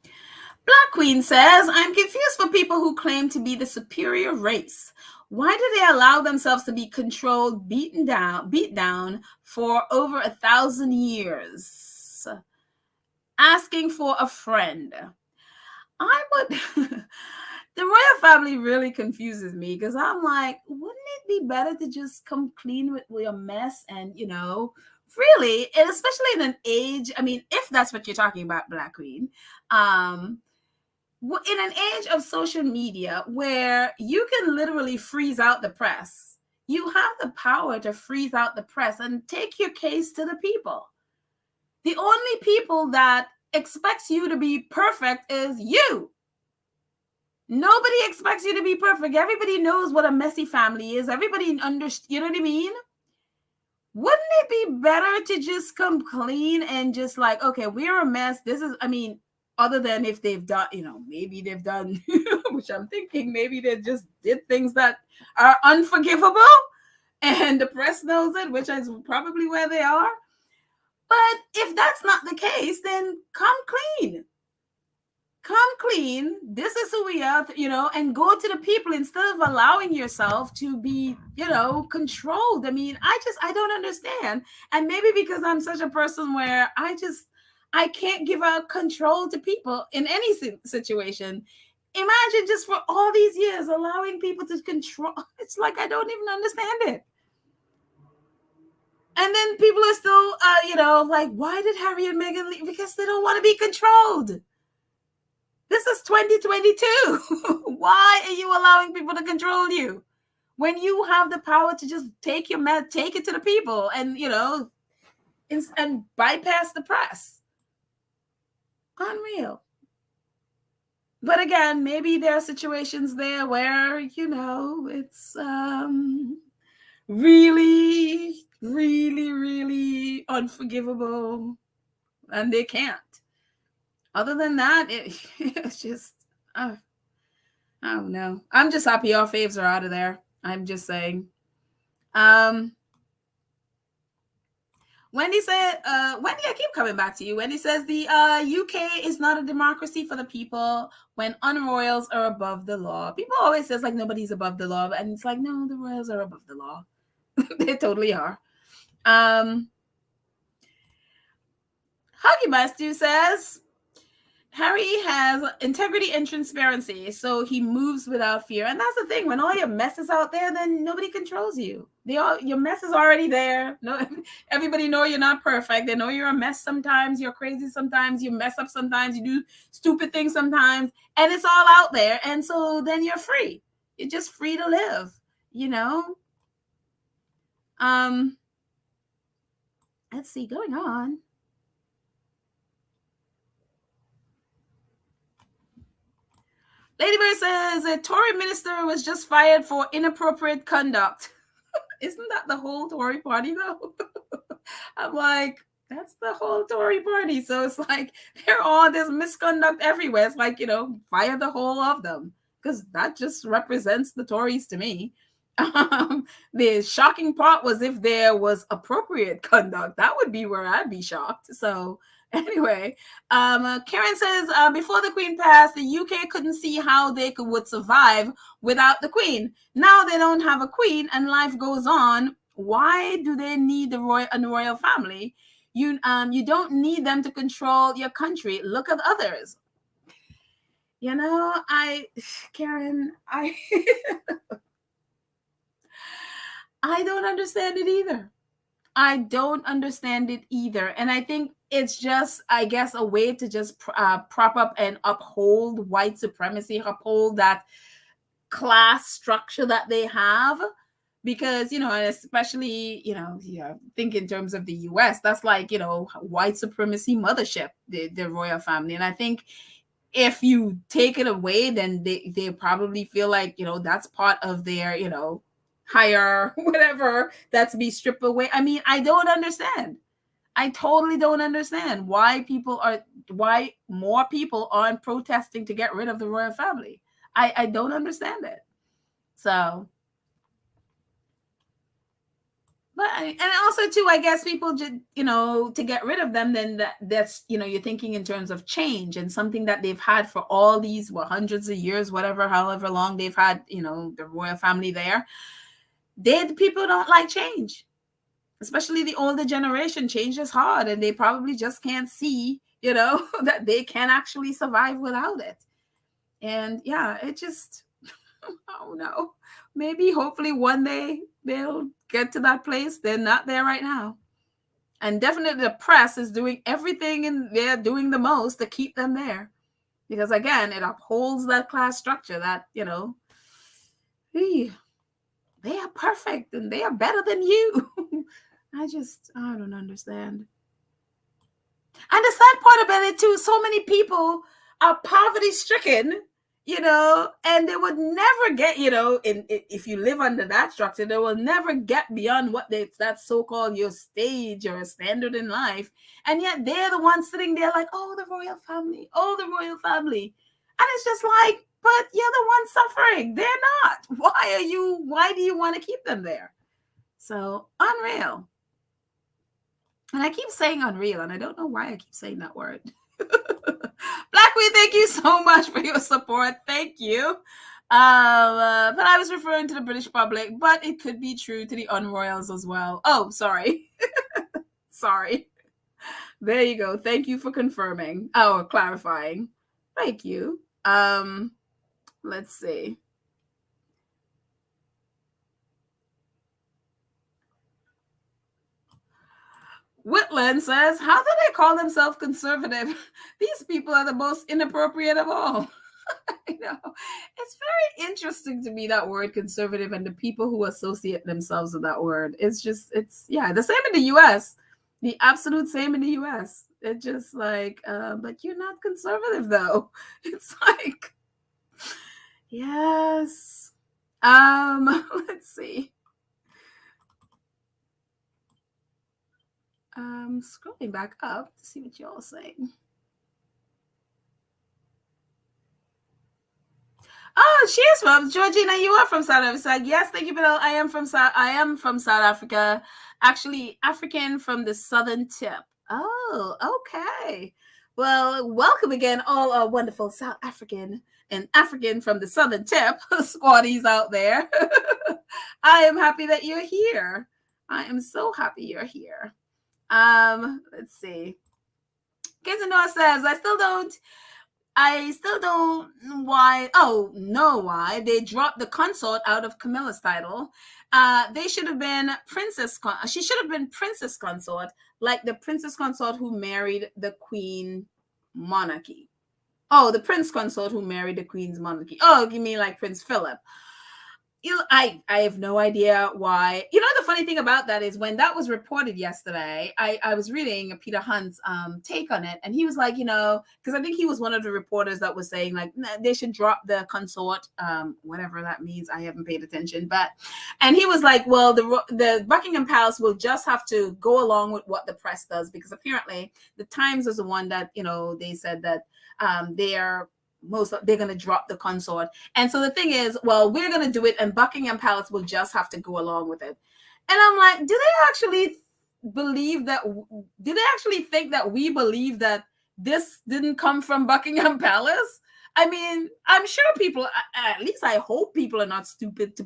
Black Queen says, I'm confused for people who claim to be the superior race. Why do they allow themselves to be controlled, beat down for over 1,000 years? Asking for a friend. I would... The royal family really confuses me, because I'm like, wouldn't it be better to just come clean with your mess and, really, and especially in an age, I mean, if that's what you're talking about, Black Queen, in an age of social media where you can literally freeze out the press, you have the power to freeze out the press and take your case to the people. The only people that expects you to be perfect is you. Nobody expects you to be perfect. Everybody knows what a messy family is. Everybody understands, you know what I mean? Wouldn't it be better to just come clean and just like, okay, we're a mess. This is, I mean, other than if they've done, maybe they've done, which I'm thinking, maybe they just did things that are unforgivable and the press knows it, which is probably where they are. But if that's not the case, then come clean. Come clean. This is who we are, and go to the people instead of allowing yourself to be, controlled. I mean, I don't understand. And maybe because I'm such a person where I I can't give out control to people in any situation. Imagine just for all these years allowing people to control. It's like I don't even understand it. And then people are still, like, why did Harry and Meghan leave? Because they don't want to be controlled. This is 2022. Why are you allowing people to control you when you have the power to just take it to the people and, and bypass the press? Unreal. But again, maybe there are situations there where, it's really, really, really unforgivable and they can't. Other than that, it's just, I don't know. I'm just happy our faves are out of there. I'm just saying. Wendy said, Wendy, I keep coming back to you. Wendy says the UK is not a democracy for the people when unroyals are above the law. People always says like nobody's above the law, and it's like, no, the royals are above the law. They totally are. Huggy Mastu says, Harry has integrity and transparency, so he moves without fear. And that's the thing. When all your mess is out there, then nobody controls you. Your mess is already there. No, everybody know you're not perfect. They know you're a mess sometimes. You're crazy sometimes. You mess up sometimes. You do stupid things sometimes. And it's all out there. And so then you're free. You're just free to live, Let's see, going on. Ladybird says a Tory minister was just fired for inappropriate conduct. Isn't that the whole Tory party though? I'm like, that's the whole Tory party. So it's like there's misconduct everywhere. It's like, fire the whole of them, because that just represents the Tories to me. The shocking part was if there was appropriate conduct. That would be where I'd be shocked. So anyway, Karen says, before the Queen passed, the UK couldn't see how they would survive without the Queen. Now they don't have a Queen and life goes on. Why do they need the royal family? You don't need them to control your country. Look at others. Karen, I don't understand it either. And I think it's just, I guess, a way to just prop up and uphold white supremacy, uphold that class structure that they have. Because, and especially, think in terms of the US, that's like, white supremacy mothership, the royal family. And I think if you take it away, then they probably feel like, that's part of their, higher whatever that's be stripped away. I mean, I don't understand. I totally don't understand why more people aren't protesting to get rid of the royal family. I don't understand it. So, and also too, I guess people just, to get rid of them, then that's, you're thinking in terms of change and something that they've had for all these hundreds of years, however long they've had, the royal family there. The people don't like change, especially the older generation. Change is hard, and they probably just can't see, that they can actually survive without it. And yeah, it just, oh no, maybe hopefully one day they'll get to that place. They're not there right now. And definitely the press is doing everything, and they're doing the most to keep them there. Because again, it upholds that class structure that, they are perfect and they are better than you. I don't understand. And the sad part about it too, so many people are poverty stricken, and they would never get, if you live under that structure, they will never get beyond that so-called your stage or a standard in life. And yet they're the ones sitting there like, oh, the royal family. And it's just like, but you're the one suffering. They're not. Why do you want to keep them there? So unreal. And I keep saying unreal, and I don't know why I keep saying that word. Blackweed, thank you so much for your support. Thank you. But I was referring to the British public, but it could be true to the unroyals as well. Oh, sorry. Sorry. There you go. Thank you for confirming. Oh, clarifying. Thank you. Let's see. Whitland says, how do they call themselves conservative? These people are the most inappropriate of all. I know. It's very interesting to me, that word conservative, and the people who associate themselves with that word. It's the same in the US. The absolute same in the US. It's just like, but you're not conservative though. It's like, yes. Let's see. Scrolling back up to see what y'all are saying. Oh, she is from Georgina. You are from South Africa. Yes, thank you, Bill. I am from South Africa. Actually, African from the southern tip. Oh, okay. Well, welcome again, all our wonderful South African and African from the southern tip squatties out there. I am happy that you're here. I am so happy you're here. Let's see. Kizanoa says, I still don't know why they dropped the consort out of Camilla's title. They should have been she should have been princess consort, like the princess consort who married the queen monarchy. Oh, the prince consort who married the queen's monarchy. Oh, you mean like Prince Philip? I have no idea why. The funny thing about that is when that was reported yesterday, I was reading Peter Hunt's take on it, and he was like, because I think he was one of the reporters that was saying like they should drop the consort, whatever that means. I haven't paid attention, and he was like, well, the Buckingham Palace will just have to go along with what the press does, because apparently the Times was the one that they said that they're going to drop the consort. And so the thing is, well, we're going to do it and Buckingham Palace will just have to go along with it. And I'm like, do they actually think that we believe that this didn't come from Buckingham Palace? I mean, I'm sure people, at least I hope people are not stupid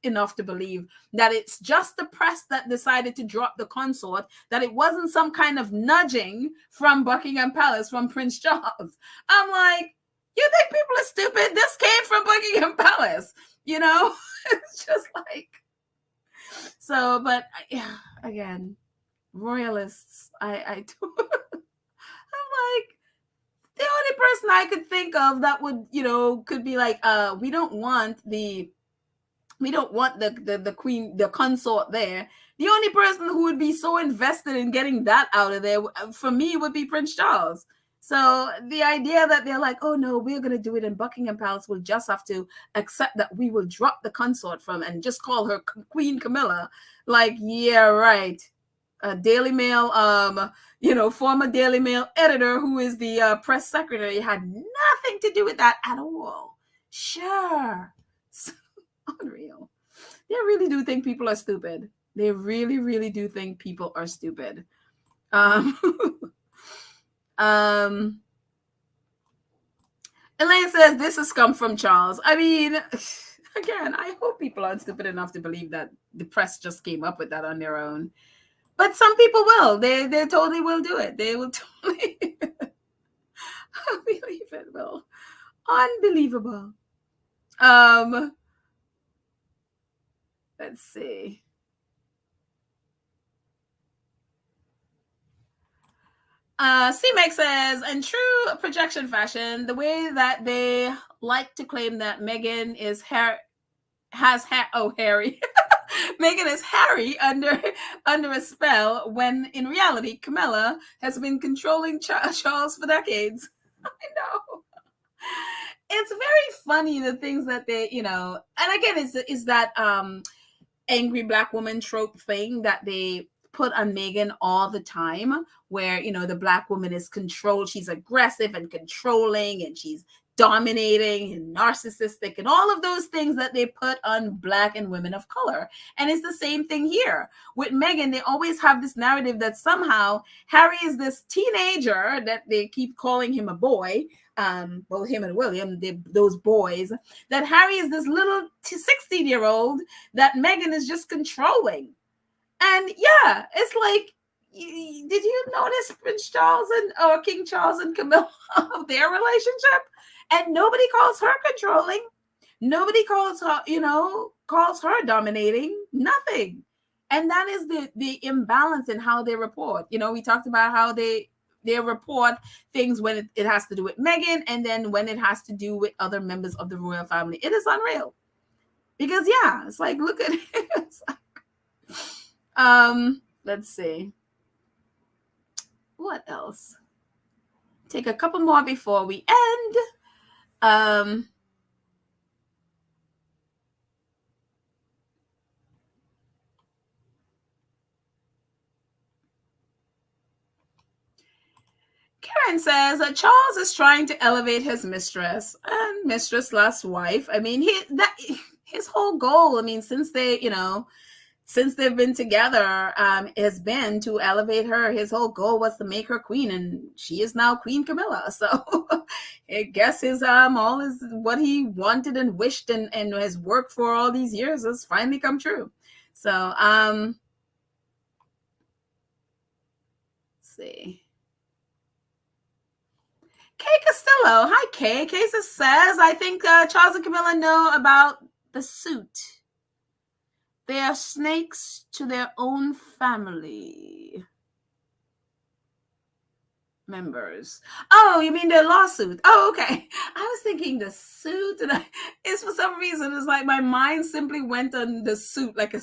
enough to believe that it's just the press that decided to drop the consort, that it wasn't some kind of nudging from Buckingham Palace, from Prince Charles. I'm like, you think people are stupid? This came from Buckingham Palace, It's just like, so, but yeah, again, royalists, I do. I'm like, the only person I could think of that would, could be like, we don't want the queen, the consort there. The only person who would be so invested in getting that out of there, for me, would be Prince Charles. So the idea that they're like, oh no, we're going to do it and Buckingham Palace will just have to accept that we will drop the consort from and just call her Queen Camilla. Like, yeah, right. Daily Mail, former Daily Mail editor who is the press secretary had nothing to do with that at all. Sure. So unreal. They really do think people are stupid. They really, really do think people are stupid. Elaine says this has come from Charles. I mean, again, I hope people aren't stupid enough to believe that the press just came up with that on their own. But some people will. They totally will do it. They will totally believe it. Will. Unbelievable. Let's see. CMEX says, in true projection fashion, the way that they like to claim that Meghan is Harry. Meghan is Harry under a spell, when in reality Camilla has been controlling Charles for decades. I know. It's very funny the things that they, and again, is that angry black woman trope thing that they put on Meghan all the time, where the black woman is controlled, she's aggressive and controlling, and she's dominating and narcissistic and all of those things that they put on black and women of color. And it's the same thing here with Meghan. They always have this narrative that somehow Harry is this teenager, that they keep calling him a boy, both him and William, those boys, that Harry is this little 16-year-old that Meghan is just controlling. And yeah, it's like, Did you notice Prince Charles and or King Charles and Camilla their relationship? And nobody calls her controlling. Nobody calls her, calls her dominating. Nothing. And that is the imbalance in how they report. We talked about how they report things when it has to do with Meghan, and then when it has to do with other members of the royal family. It is unreal. Because it's like, look at it. Let's see. What else? Take a couple more before we end. Karen says that Charles is trying to elevate his mistress and mistress last wife. I mean, his whole goal, I mean, since they've been together, has been to elevate her. His whole goal was to make her queen, and she is now Queen Camilla. So I guess his all his what he wanted and wished and has worked for all these years has finally come true. So let's see. Kay Costello. Hi, Kay. Kay says, I think Charles and Camilla know about the suit. They are snakes to their own family members. Oh, you mean their lawsuit? Oh, okay. I was thinking the suit, and it's for some reason, it's like my mind simply went on the suit, like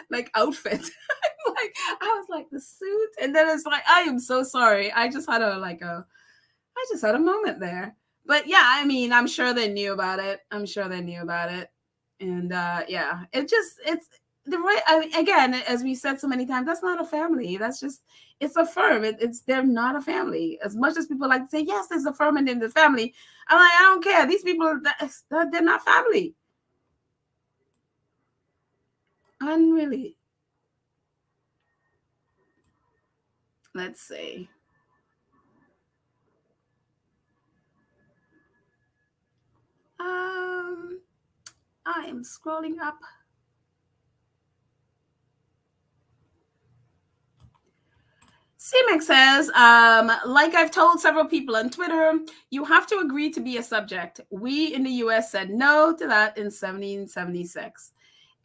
like outfit. Like I was like the suit, and then it's like I am so sorry. I just had a moment there. But yeah, I mean, I'm sure they knew about it. And it's the right. I mean, again, as we said so many times, that's not a family. It's a firm. They're not a family. As much as people like to say, yes, there's a firm and then the family. I'm like, I don't care. These people, they're not family. Unreally. Let's see. I am scrolling up. CMX says, like I've told several people on Twitter, you have to agree to be a subject. We in the US said no to that in 1776.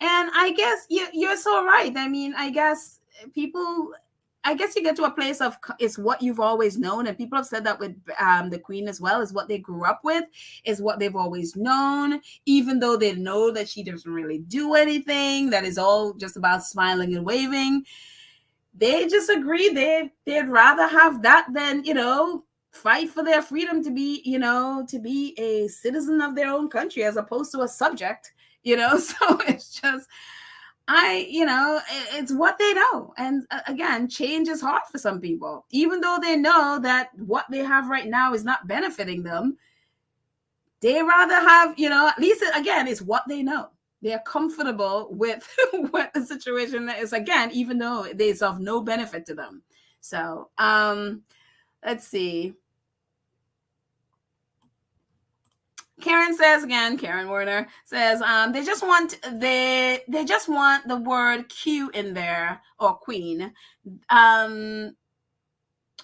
And I guess you're so right. I mean, I guess you get to a place of it's what you've always known, and people have said that with the Queen as well, is what they grew up with, is what they've always known, even though they know that she doesn't really do anything, that is all just about smiling and waving. They just agree they'd rather have that than fight for their freedom to be a citizen of their own country as opposed to a subject. So it's just it's what they know. And again, change is hard for some people, even though they know that what they have right now is not benefiting them. They rather have, at least again, it's what they know. They're comfortable with what the situation is, again, even though it's of no benefit to them. So let's see. Karen says again, Karen Werner says, they just want the word Q in there, or queen.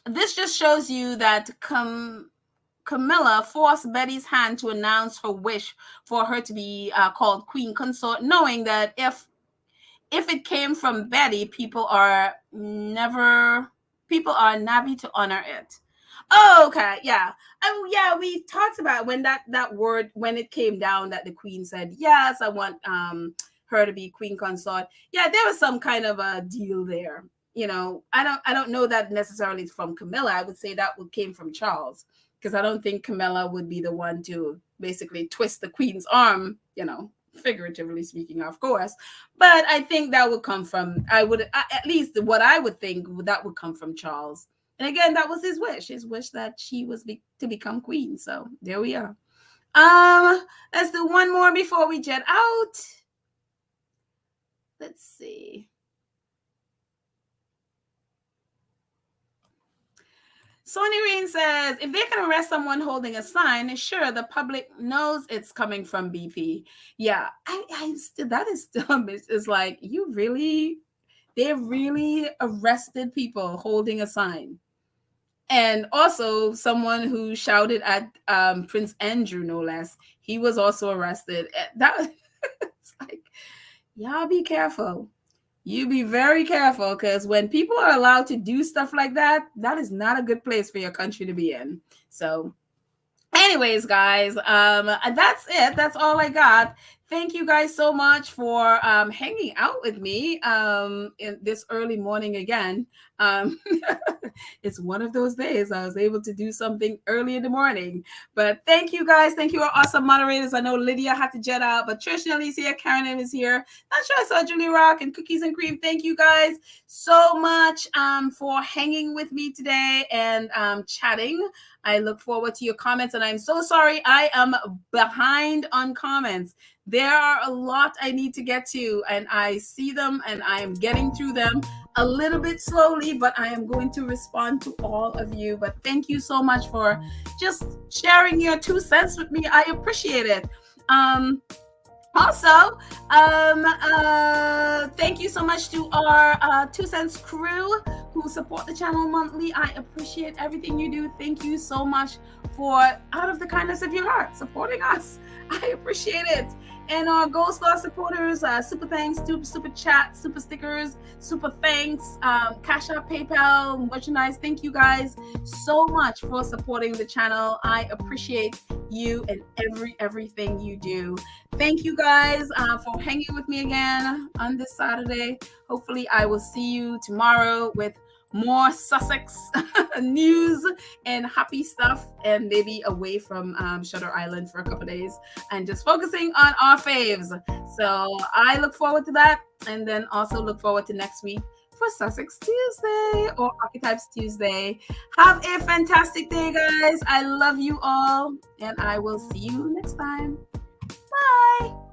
This just shows you that Camilla forced Betty's hand to announce her wish for her to be called queen consort, knowing that if it came from Betty, people are navy to honor it. Oh, okay, yeah. Oh, yeah. We talked about when that word, when it came down, that the Queen said, "Yes, I want her to be queen consort." Yeah, there was some kind of a deal there. I don't know that necessarily from Camilla. I would say that came from Charles, because I don't think Camilla would be the one to basically twist the Queen's arm, figuratively speaking, of course. But I think that would come from, at least what I would think, that would come from Charles. And again, that was his wish that she was to become queen. So there we are. Let's do one more before we jet out. Let's see. Sonny Rain says, if they can arrest someone holding a sign, sure, the public knows it's coming from BP. Yeah, that is still, it's like, you really they really arrested people holding a sign. And also someone who shouted at Prince Andrew, no less. He was also arrested. That it's like, y'all be careful. You be very careful, because when people are allowed to do stuff like that, that is not a good place for your country to be in. So anyways, guys, that's it. That's all I got. Thank you guys so much for hanging out with me in this early morning again. It's one of those days I was able to do something early in the morning. But thank you guys. Thank you, our awesome moderators. I know Lydia had to jet out, but Trish Nelly's here. Karen is here. Not sure I saw Julie Rock and Cookies and Cream. Thank you guys so much for hanging with me today and chatting. I look forward to your comments, and I'm so sorry I am behind on comments. There are a lot I need to get to, and I see them, and I am getting through them a little bit slowly, but I am going to respond to all of you. But thank you so much for just sharing your 2 cents with me. I appreciate it. Also, thank you so much to our 2 cents crew who support the channel monthly. I appreciate everything you do. Thank you so much for, out of the kindness of your heart, supporting us. I appreciate it. And our Gold Star supporters, super thanks, super chat, super stickers, super thanks, Cash App, PayPal, merchandise. Thank you guys so much for supporting the channel. I appreciate you and everything you do. Thank you guys for hanging with me again on this Saturday. Hopefully I will see you tomorrow with more Sussex news and happy stuff, and maybe away from Shutter Island for a couple days and just focusing on our faves. So I look forward to that, and then also look forward to next week for Sussex Tuesday or Archetypes Tuesday. Have a fantastic day, guys. I love you all, and I will see you next time. Bye.